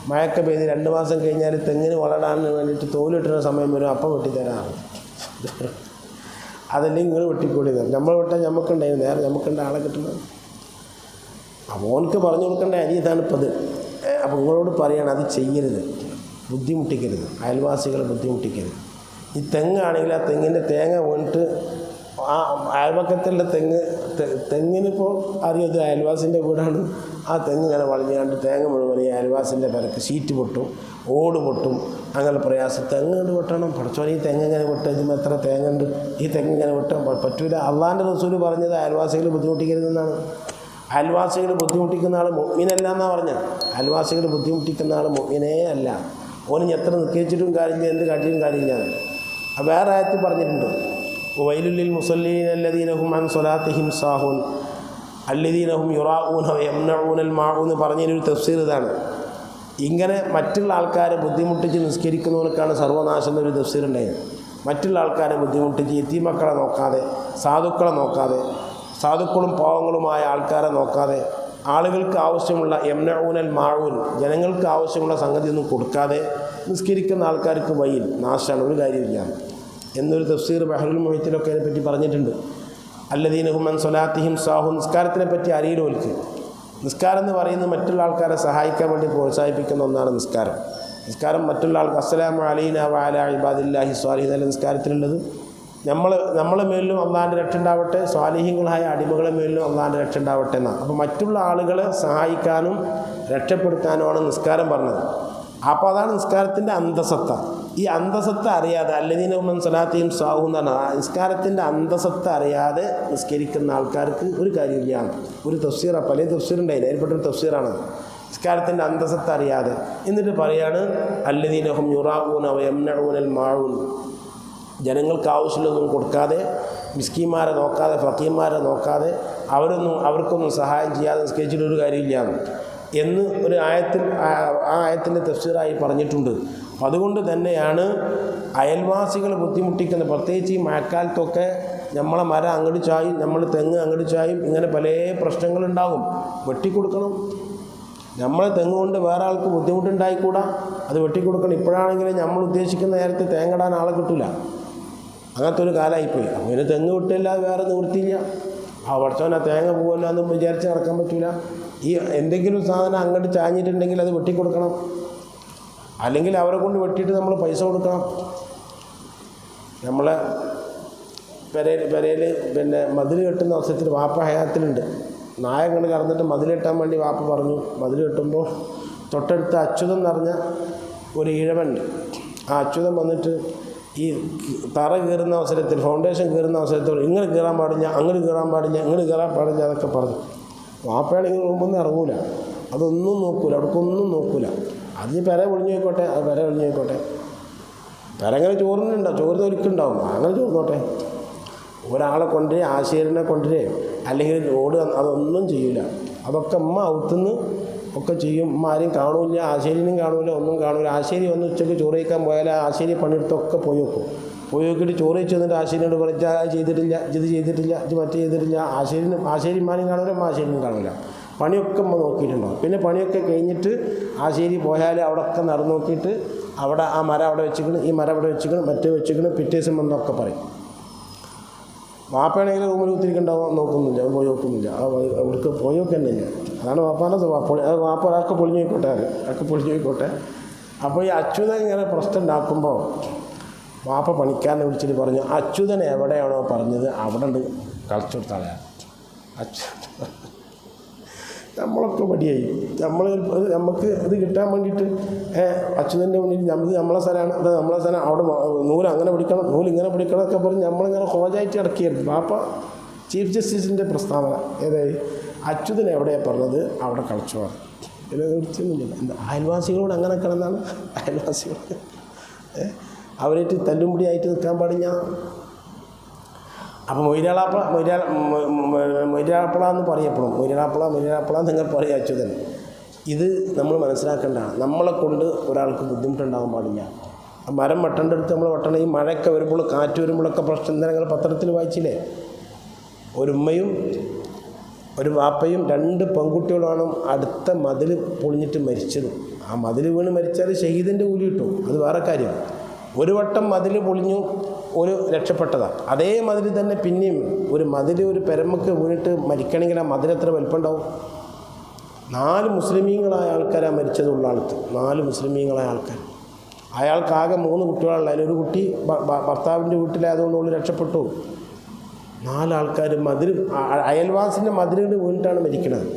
മഴയൊക്കെ പെയ്ത് 2 മാസം കഴിഞ്ഞാൽ തെങ്ങിന് വളരാൻ വേണ്ടിയിട്ട് തോലിട്ടുന്ന സമയം വരും, അപ്പം വെട്ടിത്തരാറ്. അതല്ലെങ്കിൽ നിങ്ങൾ വെട്ടിക്കൂടി തരും. നമ്മൾ വിട്ടാൽ നമുക്കുണ്ടായിരുന്നു, നേരെ നമുക്കുണ്ട് ആളെ കിട്ടുന്നത്. അപ്പോൾ ഓനക്ക് പറഞ്ഞു കൊടുക്കേണ്ട അരി ഇതാണ് ഇപ്പം അത്. അപ്പോൾ നിങ്ങളോട് പറയുകയാണ്, അത് ചെയ്യരുത്, ബുദ്ധിമുട്ടിക്കരുത്, അയൽവാസികളെ ബുദ്ധിമുട്ടിക്കരുത്. ഈ തെങ്ങാണെങ്കിൽ ആ തെങ്ങിൻ്റെ തേങ്ങ വീണിട്ട് ആ അയൽപക്കത്തുള്ള തെങ്ങിനിപ്പോൾ അറിയത് അയൽവാസിൻ്റെ വീടാണ്. ആ തെങ്ങ് ഇങ്ങനെ വളഞ്ഞാണ്ട് തേങ്ങ മുഴുവൻ ഈ അയൽവാസിൻ്റെ പേരക്ക് ഷീറ്റ് പൊട്ടും, ഓട് പൊട്ടും, അങ്ങനെ പ്രയാസം. തെങ്ങ് കൊണ്ട് വെട്ടണം. പഠിച്ചോനെ, ഈ തെങ്ങ് ഇങ്ങനെ വെട്ടും, ഇതിന് എത്ര തേങ്ങ ഉണ്ട്, ഈ തെങ്ങ് ഇങ്ങനെ വെട്ടാൻ പറ്റൂല. അള്ളാൻ്റെ റസൂൽ പറഞ്ഞത് അയൽവാസികൾ ബുദ്ധിമുട്ടിക്കരുതെന്നാണ്. അയൽവാസികൾ ബുദ്ധിമുട്ടിക്കുന്ന ആൾ മുഅ്മിനല്ല എന്നാണ് പറഞ്ഞത്. അയൽവാസികൾ ബുദ്ധിമുട്ടിക്കുന്ന ആൾ മുഅ്മിനേ അല്ല. ഓന് എത്ര നിൽക്കിച്ചിട്ടും കാര്യമില്ല, എന്ത് കാട്ടിയും കാര്യമില്ല. വേറെ ആയത്തിൽ പറഞ്ഞിട്ടുണ്ട്, വൈലുല്ലിൽ മുസല്ലീന അല്ലദീന ഹും അൻ സ്വലാത്തിഹിം സാഹൂൻ അല്ലദീന ഹും യുറാഊന വയംനഊനൽ മാഊൻ എന്ന് പറഞ്ഞതിനൊരു തഫ്സീർ ഇതാണ്. ഇങ്ങനെ മറ്റുള്ള ആൾക്കാരെ ബുദ്ധിമുട്ടിച്ച് നിസ്കരിക്കുന്നവർക്കാണ് സർവനാശം എന്നൊരു തഫ്സീർ ഉണ്ടായത്. മറ്റുള്ള ആൾക്കാരെ ബുദ്ധിമുട്ടിച്ച് യതീമക്കളെ നോക്കാതെ, സാധുക്കളെ നോക്കാതെ, സാധുക്കളും പാവങ്ങളുമായ ആൾക്കാരെ നോക്കാതെ, ആളുകൾക്ക് ആവശ്യമുള്ള യംനഊനൽ മാഊൻ, ജനങ്ങൾക്ക് ആവശ്യമുള്ള സംഗതിയൊന്നും കൊടുക്കാതെ നിസ്കരിക്കുന്ന ആൾക്കാർക്ക് വയിൽ നാശമാണ്, ഒരു കാര്യമില്ല എന്നൊരു തഫ്സീർ ബഹ്റുൽ മുഹീത്തിലൊക്കെ അതിനെപ്പറ്റി പറഞ്ഞിട്ടുണ്ട്. അല്ലദീന ഹും അൻ സ്വലാത്തിഹിം സാഹൂൻ, നിസ്കാരത്തിനെ പറ്റി അറിയിലോൽക്ക്. നിസ്കാരം എന്ന് പറയുന്നത് മറ്റുള്ള ആൾക്കാരെ സഹായിക്കാൻ വേണ്ടി പ്രോത്സാഹിപ്പിക്കുന്ന ഒന്നാണ് നിസ്കാരം. നിസ്കാരം മറ്റുള്ള ആൾക്ക് അസ്സലാമു അലൈന വഅലാ ഇബാദില്ലാഹി സ്വാലിഹീൻ അല്ല നിസ്കാരത്തിലുള്ളത്. നമ്മളെ മേലിലും അള്ളാഹിൻ്റെ രക്ഷ ഉണ്ടാവട്ടെ, സ്വാലിഹീങ്ങളായ അടിമകളെ മേലിലും അള്ളാഹിൻ്റെ രക്ഷ ഉണ്ടാവട്ടെ എന്നാണ്. അപ്പോൾ മറ്റുള്ള ആളുകളെ സഹായിക്കാനും രക്ഷപ്പെടുത്താനുമാണ് നിസ്കാരം പറഞ്ഞത്. അപ്പോൾ അതാണ് നിസ്കാരത്തിൻ്റെ അന്തസത്ത. ഈ അന്തസത്ത അറിയാതെ അല്ലദീനഹും അൻ സ്വലാത്തിഹിം സാഹൂൻ എന്ന് പറഞ്ഞാൽ നിസ്കാരത്തിൻ്റെ അന്തസത്ത അറിയാതെ നിസ്കരിക്കുന്ന ആൾക്കാർക്ക് ഒരു കാര്യമില്ല. ഒരു തഫ്സീറാണ്, പല തഫ്സീറുണ്ടായില്ല, അതിൽപ്പെട്ടൊരു തഫ്സീറാണത്. നിസ്കാരത്തിൻ്റെ അന്തസത്ത അറിയാതെ എന്നിട്ട് പറയാണ് അല്ലദീനഹും യുറാഊന വയംനഊനൽ മാഊൻ, ജനങ്ങൾക്ക് ആവശ്യമുള്ളതൊന്നും കൊടുക്കാതെ, മിസ്കീന്മാരെ നോക്കാതെ, ഫക്കീന്മാരെ നോക്കാതെ, അവർക്കൊന്നും സഹായം ചെയ്യാതെ നിസ്കരിച്ചിട്ടൊരു കാര്യമില്ല എന്ന് ഒരു ആയത്തിൽ ആ ആയത്തിൻ്റെ തഫ്സീറായി പറഞ്ഞിട്ടുണ്ട്. അതുകൊണ്ട് തന്നെയാണ് അയൽവാസികൾ ബുദ്ധിമുട്ടിക്കുന്ന, പ്രത്യേകിച്ച് ഈ മഴക്കാലത്തൊക്കെ നമ്മളെ മരം അങ്ങോട്ട് ചായും, നമ്മൾ തെങ്ങ് അങ്ങോട്ട് ചായും, ഇങ്ങനെ പല പ്രശ്നങ്ങളുണ്ടാകും. വെട്ടിക്കൊടുക്കണം. നമ്മളെ തെങ്ങ് കൊണ്ട് വേറെ ആൾക്ക് ബുദ്ധിമുട്ടുണ്ടായിക്കൂടാ, അത് വെട്ടിക്കൊടുക്കണം. ഇപ്പോഴാണെങ്കിലും നമ്മൾ ഉദ്ദേശിക്കുന്ന നേരത്തെ തേങ്ങടാൻ ആളെ കിട്ടില്ല, അങ്ങനത്തെ ഒരു കാലമായിപ്പോയി. അപ്പോൾ ഇതിന് തെങ്ങ് വിട്ടില്ലാതെ വേറെ നിവൃത്തിയില്ല. ആ പഠിച്ചവൻ ആ തേങ്ങ പോകുമല്ലോ എന്നും വിചാരിച്ച് നടക്കാൻ പറ്റില്ല. ഈ എന്തെങ്കിലും സാധനം അങ്ങോട്ട് ചാഞ്ഞിട്ടുണ്ടെങ്കിൽ അത് വെട്ടിക്കൊടുക്കണം, അല്ലെങ്കിൽ അവരെ കൊണ്ട് വെട്ടിയിട്ട് നമ്മൾ പൈസ കൊടുക്കണം. നമ്മളെ പെരയിൽ പിന്നെ മതിൽ കെട്ടുന്ന അവസരത്തിൽ വാപ്പ ഹയാത്തിലുണ്ട്, നായ കണ്ട് കടന്നിട്ട് മതിൽ കെട്ടാൻ വേണ്ടി വാപ്പ പറഞ്ഞു. മതിൽ കെട്ടുമ്പോൾ തൊട്ടടുത്ത് അച്യുതൻ എന്ന് പറഞ്ഞ ഒരു ഇഴവനുണ്ട്. ആ അച്യുതൻ വന്നിട്ട് ഈ തറ കീറുന്ന അവസരത്തിൽ, ഫൗണ്ടേഷൻ കീറുന്ന അവസരത്തിൽ ഇങ്ങനെ കീറാൻ പാടില്ല, അങ്ങോട്ട് കീറാൻ പാടില്ല, ഇങ്ങനെ കീറാൻ പാടില്ല എന്നൊക്കെ പറഞ്ഞു. വാപ്പയാണെങ്കിൽ മുമ്പൊന്നും ഇറങ്ങൂല, അതൊന്നും നോക്കൂല, അവിടേക്കൊന്നും നോക്കൂല. അതിന് പെര പൊളിഞ്ഞു പോയിക്കോട്ടെ, അത് പെര പൊളിഞ്ഞു പോയിക്കോട്ടെ, പെര അങ്ങനെ ചോറിനുണ്ടാവും, ചോറിന് ഒരുക്കുണ്ടാവും, അങ്ങനെ ചോറിനോട്ടെ. ഒരാളെ കൊണ്ടുവരേ, ആശേരിനെ കൊണ്ടുവരേ, അല്ലെങ്കിൽ ഓട്, അതൊന്നും ചെയ്യൂല. അതൊക്കെ ഉമ്മ ഔത്തുനിന്ന് ഒക്കെ ചെയ്യും. ഉമ്മ ആരും കാണൂല, ആശേരിനും കാണൂല, ഒന്നും കാണൂല. ആശേരി വന്ന് ഉച്ചയ്ക്ക് ചോറ് കഴിക്കാൻ പോയാൽ ആശേരി പണിയെടുത്തൊക്കെ പോയി വെക്കും. പോയി നോക്കിയിട്ട് ചോറ് വെച്ച് വന്നിട്ട് ആശേരിനോട് പറയും, ഇത് ചെയ്തിട്ടില്ല, ഇത് ചെയ്തിട്ടില്ല, ഇത് മറ്റേ ചെയ്തിട്ടില്ല. ആശേരിമാരും കാണൂല, ആശേരിനും കാണൂല. പണിയൊക്കെ നമ്മൾ നോക്കിയിട്ടുണ്ടാവും. പിന്നെ പണിയൊക്കെ കഴിഞ്ഞിട്ട് ആശേരി പോയാൽ അവിടെയൊക്കെ നടന്നു നോക്കിയിട്ട് അവിടെ ആ മരം അവിടെ വെച്ചിക്കണം, ഈ മരം അവിടെ വെച്ചിക്കണം, മറ്റേ വെച്ചിക്കണം, പിറ്റേ ദിവസം വന്നൊക്കെ പറയും. വാപ്പയാണെങ്കിൽ റൂമിൽ കുത്തിരിക്കണ്ടാവും, നോക്കുന്നില്ല, പോയി നോക്കുന്നില്ല, അവർക്ക് പോയി നോക്കുന്നില്ല. അതാണ് വാപ്പാൻ്റെ സ്വഭാവം. അത് വാപ്പ ഒരാൾക്ക് പൊളിഞ്ഞു പോയിക്കോട്ടെ, അതൊക്കെ പൊളിഞ്ഞു പോയിക്കോട്ടെ. അപ്പോൾ ഈ അച്യുതൻ ഇങ്ങനെ പ്രശ്നം ഉണ്ടാക്കുമ്പോൾ വാപ്പ പണിക്കാരനെ വിളിച്ചിട്ട് പറഞ്ഞു, അച്യുതൻ എവിടെയാണോ പറഞ്ഞത് അവിടെ ഉണ്ട് കളിച്ചു കൊടുത്താളെ. നമ്മളൊക്കെ മടിയായി. നമുക്ക് ഇത് കിട്ടാൻ വേണ്ടിയിട്ട് അച്യുതൻ്റെ മുന്നിൽ ഇത് നമ്മളെ സ്ഥലമാണ്, അത് നമ്മളെ സ്ഥലം, അവിടെ നൂല് അങ്ങനെ പിടിക്കണം, നൂല് ഇങ്ങനെ പിടിക്കണം ഒക്കെ പറഞ്ഞ് നമ്മളിങ്ങനെ ഹോജായിട്ട് ഇറക്കിയായിരുന്നു. പാപ്പ ചീഫ് ജസ്റ്റിസിൻ്റെ പ്രസ്താവന ഏതായി, അച്യുതൻ എവിടെയാണ് പറഞ്ഞത് അവിടെ കളിച്ചു പോകാൻ. പിന്നെ തീർച്ചയൊന്നുമില്ല. എന്താ അയൽവാസികളോട് അങ്ങനെ കിടന്നാണ് അയൽവാസികൾ അവരായിട്ട് തല്ലുംപിടിയായിട്ട് നിൽക്കാൻ പാടില്ല. അപ്പോൾ മൊയ്രാപ്പള എന്ന് പറയപ്പെടും. മൊയ്രാപ്പള നിങ്ങൾ പറയുക അച്യുതൻ. ഇത് നമ്മൾ മനസ്സിലാക്കേണ്ടതാണ്. നമ്മളെ കൊണ്ട് ഒരാൾക്ക് ബുദ്ധിമുട്ടുണ്ടാകാൻ പാടില്ല. മരം വെട്ടേണ്ട അടുത്ത് നമ്മൾ വെട്ടണം. ഈ മഴയൊക്കെ വരുമ്പോൾ, കാറ്റ് വരുമ്പോഴൊക്കെ പ്രശ്നം. ഇന്നലെ നിങ്ങൾ പത്രത്തിൽ വായിച്ചില്ലേ, ഒരു ഉമ്മയും ഒരു വാപ്പയും 2 പെൺകുട്ടികളാണ് അടുത്ത മതിൽ പൊളിഞ്ഞിട്ട് മരിച്ചത്. ആ മതിൽ വീണ് മരിച്ചാൽ ഷഹീദിൻ്റെ കൂലി കിട്ടും, അത് വേറെ കാര്യം. ഒരു വട്ടം മതിൽ പൊളിഞ്ഞു, ഒരു രക്ഷപ്പെട്ടതാണ്. അതേ മതിൽ തന്നെ പിന്നെയും ഒരു പെരമക്ക് വീണിട്ട് മരിക്കണമെങ്കിൽ ആ മതിലെത്ര വലിപ്പമുണ്ടാവും? 4 മുസ്ലിമീങ്ങളായ ആൾക്കാരാണ് മരിച്ചതുള്ള ആൾക്ക്. 4 മുസ്ലിമീങ്ങളായ ആൾക്കാർ. അയാൾക്കാകെ 3 കുട്ടികളുള്ള, അതിലൊരു കുട്ടി ഭർത്താവിൻ്റെ വീട്ടിലായതുകൊണ്ട് രക്ഷപ്പെട്ടു. 4 ആൾക്കാർ അയൽവാസിൻ്റെ മതിലുകൊണ്ട് വീണിട്ടാണ് മരിക്കുന്നത്.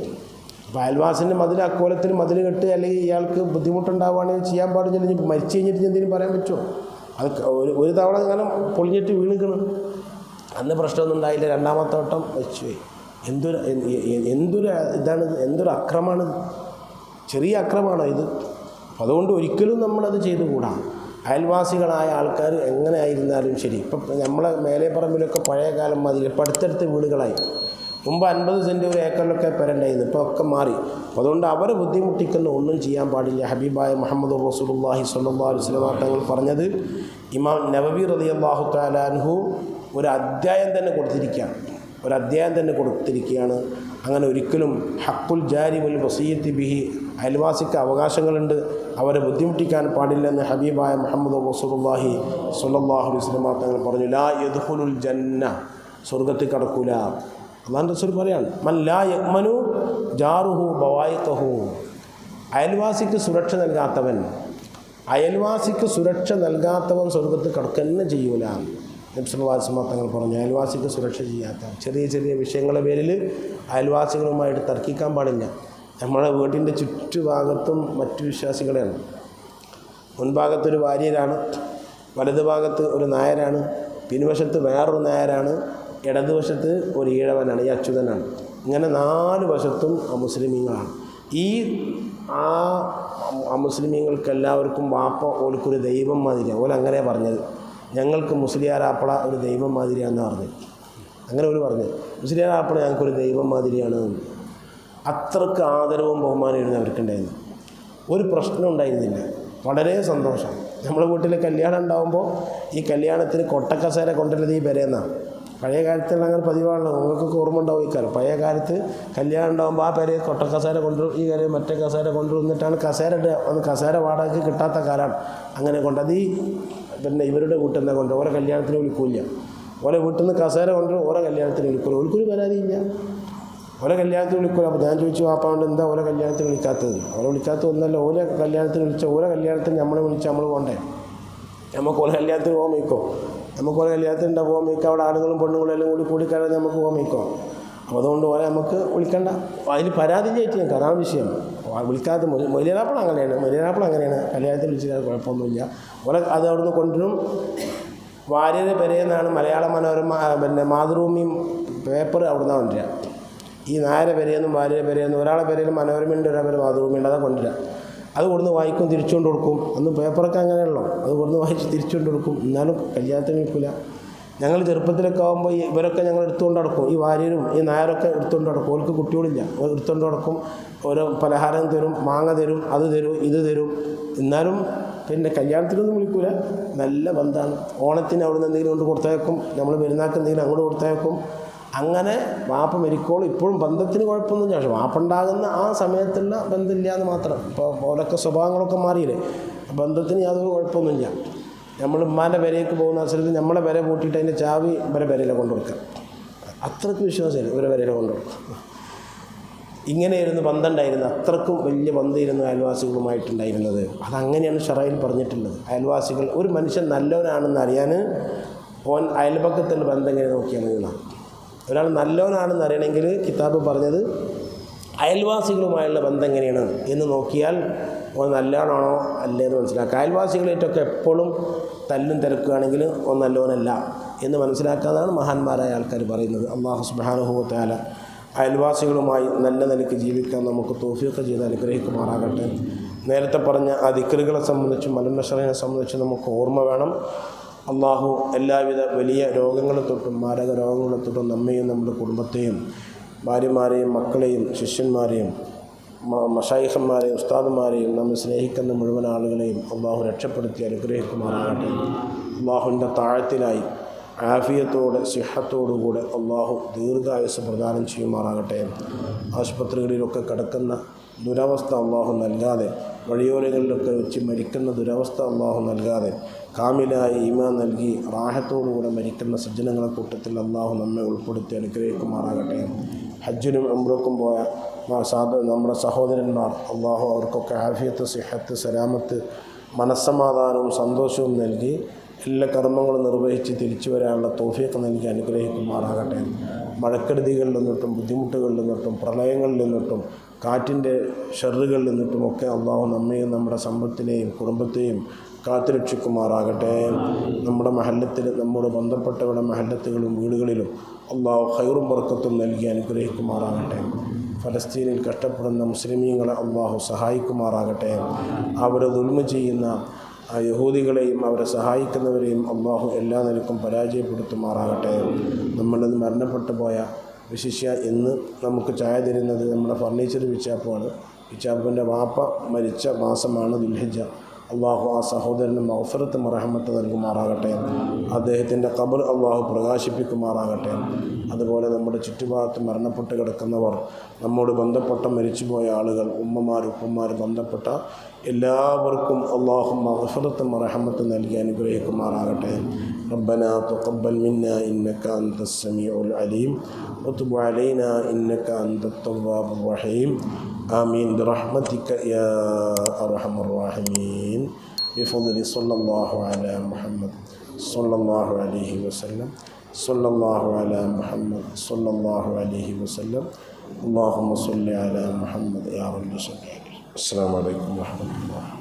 അപ്പോൾ അയൽവാസിൻ്റെ മതിൽ അക്കോലത്തിൽ മതിൽ കെട്ട്, അല്ലെങ്കിൽ ഇയാൾക്ക് ബുദ്ധിമുട്ടുണ്ടാവുകയാണെങ്കിൽ ചെയ്യാൻ പാടില്ല. മരിച്ചു കഴിഞ്ഞിട്ട് എന്തെങ്കിലും പറയാൻ പറ്റുമോ? അത് ഒരു തവണ കാലം പൊളിഞ്ഞിട്ട് വീണിക്കണം, അന്ന് പ്രശ്നമൊന്നും ഉണ്ടായില്ല. 2ാമത്തെ വട്ടം മരിച്ചുപോയി. എന്തൊരു ഇതാണ്, എന്തൊരു അക്രമമാണിത്, ചെറിയ അക്രമമാണോ ഇത്? അതുകൊണ്ട് ഒരിക്കലും നമ്മളത് ചെയ്തുകൂടാ. അയൽവാസികളായ ആൾക്കാർ എങ്ങനെ ആയിരുന്നാലും ശരി. ഇപ്പം നമ്മളെ മേലെ പറമ്പിലൊക്കെ പഴയ കാലം മതി, ഇപ്പം അടുത്തടുത്ത് വീടുകളായി. മുമ്പ് 50 സെൻറ്റ് ഒരു ഏക്കറിലൊക്കെ പെരണ്ടായിരുന്നു, ഇപ്പോൾ ഒക്കെ മാറി. അതുകൊണ്ട് അവരെ ബുദ്ധിമുട്ടിക്കുന്ന ഒന്നും ചെയ്യാൻ പാടില്ല. ഹബീബായ മുഹമ്മദ് റസൂലുള്ളാഹി സ്വല്ലല്ലാഹു അലൈഹി വസല്ലം തങ്ങൾ പറഞ്ഞത്, ഇമാം നവവി റളിയല്ലാഹു തആല അൻഹു ഒരു അധ്യായം തന്നെ കൊടുത്തിരിക്കുകയാണ്. അങ്ങനെ ഒരിക്കലും ഹഖുൽ ജാരി വൽ വസിയ്യത്തി ബിഹി, അയൽവാസിക്ക് അവകാശങ്ങളുണ്ട്, അവരെ ബുദ്ധിമുട്ടിക്കാൻ പാടില്ലെന്ന് ഹബീബായ മുഹമ്മദ് റസൂലുള്ളാഹി സ്വല്ലല്ലാഹു അലൈഹി വസല്ലം തങ്ങൾ പറഞ്ഞു. ലാ യദ്ഖുലുൽ ജന്ന, സ്വർഗ്ഗത്തിൽ കടക്കൂല. അല്ലാഹുവിൻ്റെ റസൂൽ പറയാണ്, മൻ ലാ യഅ്മനു ജാറുഹു ബവായിഖഹു, അയൽവാസിക്ക് സുരക്ഷ നൽകാത്തവൻ സ്വർഗ്ഗത്തിൽ കടക്കന്നെ ചെയ്യൂല. നബി സല്ലല്ലാഹു അലൈഹി വസല്ലം തങ്ങൾ പറഞ്ഞു, അയൽവാസിക്ക് സുരക്ഷ ചെയ്യാത്ത ചെറിയ വിഷയങ്ങളുടെ പേരിൽ അയൽവാസികളുമായിട്ട് തർക്കിക്കാൻ പാടില്ല. നമ്മുടെ വീടിൻ്റെ ചുറ്റുഭാഗത്തും മറ്റു വിശ്വാസികളെയാണ്. മുൻഭാഗത്തൊരു വാര്യരാണ്, വലത് ഭാഗത്ത് ഒരു നായരാണ്, പിൻവശത്ത് വേറൊരു നായരാണ്, ഇടതുവശത്ത് ഒരു ഈഴവനാണ്, ഈ അച്യുതനാണ്. ഇങ്ങനെ 4 വശത്തും അമുസ്ലിമീങ്ങളാണ്. ഈ അമുസ്ലിമീങ്ങൾക്ക് എല്ലാവർക്കും വാപ്പ ഓൽക്കൊരു ദൈവം മാതിരിയാണ്. ഓലങ്ങനെ പറഞ്ഞത്, ഞങ്ങൾക്ക് മുസ്ലിയാരാപ്പള ഒരു ദൈവം മാതിരിയാണെന്ന് പറഞ്ഞത്. അങ്ങനെ ഒരു പറഞ്ഞത് മുസ്ലിയാരാപ്പള ഞങ്ങൾക്കൊരു ദൈവം മാതിരിയാണ്. അത്രക്ക് ആദരവും ബഹുമാനമായിരുന്നു അവർക്കുണ്ടായിരുന്നു. ഒരു പ്രശ്നം ഉണ്ടായിരുന്നില്ല. വളരെ സന്തോഷം. നമ്മുടെ വീട്ടിൽ കല്യാണം ഉണ്ടാകുമ്പോൾ ഈ കല്യാണത്തിന് കൊട്ടക്കസേര കൊണ്ടുവരുന്നത് ഈ പെരയെന്നാണ്. പഴയ കാലത്തുള്ള അങ്ങനെ പതിവാണല്ലോ, നിങ്ങൾക്കൊക്കെ ഓർമ്മ ഉണ്ടാവും. ഈ കാലം പഴയ കാലത്ത് കല്യാണം ഉണ്ടാകുമ്പോൾ ആ പെരയെ കൊട്ടക്കസേര കൊണ്ടുവരും, ഈ കരയെ മറ്റേ കസേര കൊണ്ടുവന്നിട്ടാണ് കസേര ഇടുക. അത് കസേര വാടകയ്ക്ക് കിട്ടാത്ത കാലമാണ്. അങ്ങനെ കൊണ്ടത് ഈ ഇവരുടെ വീട്ടിൽ നിന്ന് കൊണ്ട് ഓരോ കല്യാണത്തിന് വിളിക്കില്ല. ഓരോ വീട്ടിൽ നിന്ന് കസേര കൊണ്ടുവരും, ഓരോ കല്യാണത്തിന് വിളിക്കില്ല. ഒരിക്കലും പരാതിയില്ല, ഓരോ കല്യാണത്തിന് വിളിക്കില്ല. അപ്പോൾ ഞാൻ ചോദിച്ചു, വാപ്പാണ്ട് എന്താ ഓരോ കല്യാണത്തിന് വിളിക്കാത്തത്? ഓരോ വിളിക്കാത്ത ഒന്നല്ല, ഓരോ കല്യാണത്തിന് വിളിച്ച ഓരോ കല്യാണത്തിന് നമ്മളെ വിളിച്ച് നമ്മൾ പോകണ്ടേ? നമുക്ക് ഓരോ കല്യാണത്തിന് പോകാൻ വയ്ക്കോ? നമുക്ക് ഓരോ കല്യാണത്തിന് പോകാൻ വയ്ക്കുക. അവിടെ ആണുങ്ങളും പെണ്ണുങ്ങളും എല്ലാം കൂടിക്കാതെ നമുക്ക് പോകാൻ വയ്ക്കോ? അപ്പോൾ അതുകൊണ്ട് ഓരോ നമുക്ക് വിളിക്കണ്ട. അതിന് പരാതി ചെയ്യിച്ച് ഞങ്ങൾക്ക്, അതാണ് വിഷയം. വിളിക്കാത്ത മൊയ്ലിയാറാപ്പിള അങ്ങനെയാണ്, മൊയ്ലിയാറാപ്പിള അങ്ങനെയാണ്. കല്യാണത്തിൽ വിളിച്ചാൽ കുഴപ്പമൊന്നുമില്ല. ഓരോ അത് അവിടുന്ന് കൊണ്ടുവരും. വാര്യരെ പെരയെന്നാണ് മലയാള മനോരമ മാതൃഭൂമിയും പേപ്പർ അവിടുന്ന് കൊണ്ടുവരിക. ഈ നായരെ പെരയെന്നും വാര്യരെ പെരയെന്നും ഒരാളെ പെരയിൽ മനോരമയുണ്ട്, ഒരാളെ പേര് മാതൃഭൂമിയുണ്ട്, അതാണ് കൊണ്ടുവരിക. അത് കൊടുന്ന് വായിക്കും, തിരിച്ചുകൊണ്ട് കൊടുക്കും. അന്ന് പേപ്പറൊക്കെ അങ്ങനെയുള്ളൂ. അത് കൊടുന്ന് വായിച്ച് തിരിച്ചുകൊണ്ട് കൊടുക്കും. എന്നാലും കല്യാണത്തിന് നിൽക്കില്ല. ഞങ്ങൾ ചെറുപ്പത്തിലൊക്കെ ആകുമ്പോൾ ഇവരൊക്കെ ഞങ്ങൾ എടുത്തുകൊണ്ട് നടക്കും. ഈ വാര്യരും ഈ നായരൊക്കെ എടുത്തുകൊണ്ട് നടക്കും. ഓർക്ക് കുട്ടികളില്ല, എടുത്തുകൊണ്ട് നടക്കും. ഓരോ പലഹാരം തരും, മാങ്ങ തരും, അത് തരും, ഇത് തരും. എന്നാലും പിന്നെ കല്യാണത്തിനൊന്നും വിളിക്കൂല. നല്ല ബന്ധമാണ്. ഓണത്തിന് അവിടെ നിന്ന് എന്തെങ്കിലും കൊണ്ട് കൊടുത്തേക്കും, നമ്മൾ പെരുന്നാൾക്ക് എന്തെങ്കിലും അങ്ങോട്ട് കൊടുത്തേക്കും. അങ്ങനെ വാപ്പ മരിക്കോളും ഇപ്പോഴും ബന്ധത്തിന് കുഴപ്പമൊന്നുമില്ല. പക്ഷേ വാപ്പ ഉണ്ടാകുന്ന ആ സമയത്തുള്ള ബന്ധമില്ല എന്ന് മാത്രം. ഇപ്പോൾ ഓരൊക്കെ സ്വഭാവങ്ങളൊക്കെ മാറിയില്ലേ, ബന്ധത്തിന് യാതൊരു കുഴപ്പമൊന്നുമില്ല. നമ്മൾ ഉമ്മാൻ്റെ പെരയ്ക്ക് പോകുന്ന അവസരത്തിൽ നമ്മളെ പെര പൂട്ടിയിട്ട് അതിൻ്റെ ചാവി ഇവരെ പെരയിലെ കൊണ്ടുകൊടുക്കുക. അത്രയ്ക്ക് വിശ്വാസമില്ല, ഇവരെ പെരയിലെ കൊണ്ടുകൊടുക്കുക. ഇങ്ങനെയായിരുന്നു ബന്ധം ഉണ്ടായിരുന്നത്. അത്രക്കും വലിയ ബന്ധമായിരുന്നു അയൽവാസികളുമായിട്ടുണ്ടായിരുന്നത്. അതങ്ങനെയാണ് ശറയിൽ പറഞ്ഞിട്ടുള്ളത്. അയൽവാസികൾ, ഒരു മനുഷ്യൻ നല്ലവനാണെന്ന് അറിയാൻ ഓൻ അയൽപക്കത്തുള്ള ബന്ധം എങ്ങനെ നോക്കിയാൽ മതി. ഒരാൾ നല്ലവനാണെന്ന് അറിയണമെങ്കിൽ കിതാബ് പറഞ്ഞത് അയൽവാസികളുമായുള്ള ബന്ധം എങ്ങനെയാണ് എന്ന് നോക്കിയാൽ ഓൻ നല്ലവനാണോ അല്ലേന്ന് മനസ്സിലാക്കുക. അയൽവാസികളായിട്ടൊക്കെ എപ്പോഴും തല്ലും തിരക്കുകയാണെങ്കിൽ ഓൻ നല്ലവനല്ല എന്ന് മനസ്സിലാക്കാതാണ് മഹാന്മാരായ ആൾക്കാർ പറയുന്നത്. അല്ലാഹു സുബ്ഹാനഹു വ തആല അയൽവാസികളുമായി നല്ല നിലയ്ക്ക് ജീവിക്കാൻ നമുക്ക് തൗഫീഖ് ചെയ്ത് അനുഗ്രഹിക്കുമാറാകട്ടെ. നേരത്തെ പറഞ്ഞ ആ ദിക്റുകളെ സംബന്ധിച്ചും മലനഷറിനെ സംബന്ധിച്ചും നമുക്ക് ഓർമ്മ വേണം. അള്ളാഹു എല്ലാവിധ വലിയ രോഗങ്ങളെ തൊട്ടും മാരക രോഗങ്ങളെ തൊട്ടും നമ്മയും നമ്മുടെ കുടുംബത്തെയും ഭാര്യമാരെയും മക്കളെയും ശിഷ്യന്മാരെയും മശായിഖന്മാരെയും ഉസ്താദുമാരെയും നമ്മെ സ്നേഹിക്കുന്ന മുഴുവൻ ആളുകളെയും അള്ളാഹു രക്ഷപ്പെടുത്തി അനുഗ്രഹിക്കുമാറാകട്ടെ. അള്ളാഹുവിൻ്റെ താഴത്തിലായി ആഫിയത്തോടെ സിഹത്തോടുകൂടെ അള്ളാഹു ദീർഘായുസ് പ്രദാനം ചെയ്യുമാറാകട്ടെ. ആശുപത്രികളിലൊക്കെ കിടക്കുന്ന ദുരവസ്ഥ അള്ളാഹു നൽകാതെ, വഴിയോരങ്ങളിലൊക്കെ വെച്ച് മരിക്കുന്ന ദുരവസ്ഥ അള്ളാഹു നൽകാതെ, കാമിലായി ഈമാൻ നൽകി റാഹത്തോടുകൂടെ മരിക്കുന്ന സജ്ജനങ്ങളെ കൂട്ടത്തിൽ അള്ളാഹു നമ്മെ ഉൾപ്പെടുത്തി അനുഗ്രഹിക്കുമാറാകട്ടെ. ഹജ്ജിനും ഉംറക്കും പോയ നമ്മുടെ സഹോദരന്മാർ അള്ളാഹു അവർക്കൊക്കെ ആഫിയത്ത്, സിഹത്ത്, സലാമത്ത്, മനസ്സമാധാനവും സന്തോഷവും നൽകി എല്ലാ കർമ്മങ്ങളും നിർവഹിച്ച് തിരിച്ചു വരാനുള്ള തൗഫീഖ് നൽകി അനുഗ്രഹിക്കുമാറാകട്ടെ. മഴക്കെടുതികളിൽ നിന്നിട്ടും ബുദ്ധിമുട്ടുകളിൽ നിന്നിട്ടും പ്രളയങ്ങളിൽ നിന്നിട്ടും കാറ്റിൻ്റെ ഷെറുകളിൽ നിന്നിട്ടുമൊക്കെ അള്ളാഹു നമ്മയും നമ്മുടെ സമ്പത്തിനെയും കുടുംബത്തെയും കാത്തുരക്ഷിക്കുമാറാകട്ടെ. നമ്മുടെ മഹല്ലത്തിൽ നമ്മോട് ബന്ധപ്പെട്ടവരുടെ മഹല്ലത്തുകളും വീടുകളിലും അള്ളാഹു ഖൈറും ബർക്കത്തും നൽകി അനുഗ്രഹിക്കുമാറാകട്ടെ. ഫലസ്തീനിൽ കഷ്ടപ്പെടുന്ന മുസ്ലിമീങ്ങളെ അള്ളാഹു സഹായിക്കുമാറാകട്ടെ. അവരെ ദുൽമ ചെയ്യുന്ന യഹൂദികളെയും അവരെ സഹായിക്കുന്നവരെയും അള്ളാഹു എല്ലാ നിലക്കും പരാജയപ്പെടുത്തുമാറാകട്ടെ. നമ്മളിൽ മരണപ്പെട്ടു പോയ വിശിഷ്യ ഇന്ന് നമുക്ക് ചായ തരുന്നത് നമ്മുടെ ഫർണിച്ചർ വിച്ചാപ്പാണ്. വിച്ചാപ്പിൻ്റെ വാപ്പ മരിച്ച മാസമാണ് ദുൽഹിജ്ജ. അള്ളാഹു ആ സഹോദരന് മഗ്ഫിറത്തും റഹ്മത്തും നൽകുമാറാകട്ടെ. അദ്ദേഹത്തിൻ്റെ ഖബർ അള്ളാഹു പ്രകാശിപ്പിക്കുമാറാകട്ടെ. അതുപോലെ നമ്മുടെ ചുറ്റുഭാഗത്ത് മരണപ്പെട്ട് കിടക്കുന്നവർ, നമ്മോട് ബന്ധപ്പെട്ട മരിച്ചുപോയ ആളുകൾ, ഉമ്മമാർ, ഉപ്പമാർ, ബന്ധപ്പെട്ട എല്ലാവർക്കും അള്ളാഹു മഗ്ഫിറത്തും റഹ്മത്തും നൽകി അനുഗ്രഹിക്കുമാറാകട്ടെ. റബ്ബനാ തഖബ്ബൽ മിന്നാ ഇന്നക അൻതസ് സമീഉൽ അലീം വതുബ് അലൈനാ ഇന്നക അൻതത് തവ്വാബുർ റഹീം. ആമീൻ ബിറഹ്മതിക യാ അർഹമർ റഹീമീൻ. ബിഫദ്ലി സ്വല്ലല്ലാഹു അലാ മുഹമ്മദ് സ്വല്ലല്ലാഹു അലൈഹി വസല്ലം സ്വല്ലല്ലാഹു അലാ മുഹമ്മദ് സ്വല്ലല്ലാഹു അലൈഹി വസല്ലം. അല്ലാഹുമ്മ സ്വല്ലി അലാ മുഹമ്മദ് യാ റബ്ബി സ്വല്ലി. അസ്സലാമു അലൈക്കും വറഹ്മത്തുള്ളാഹി.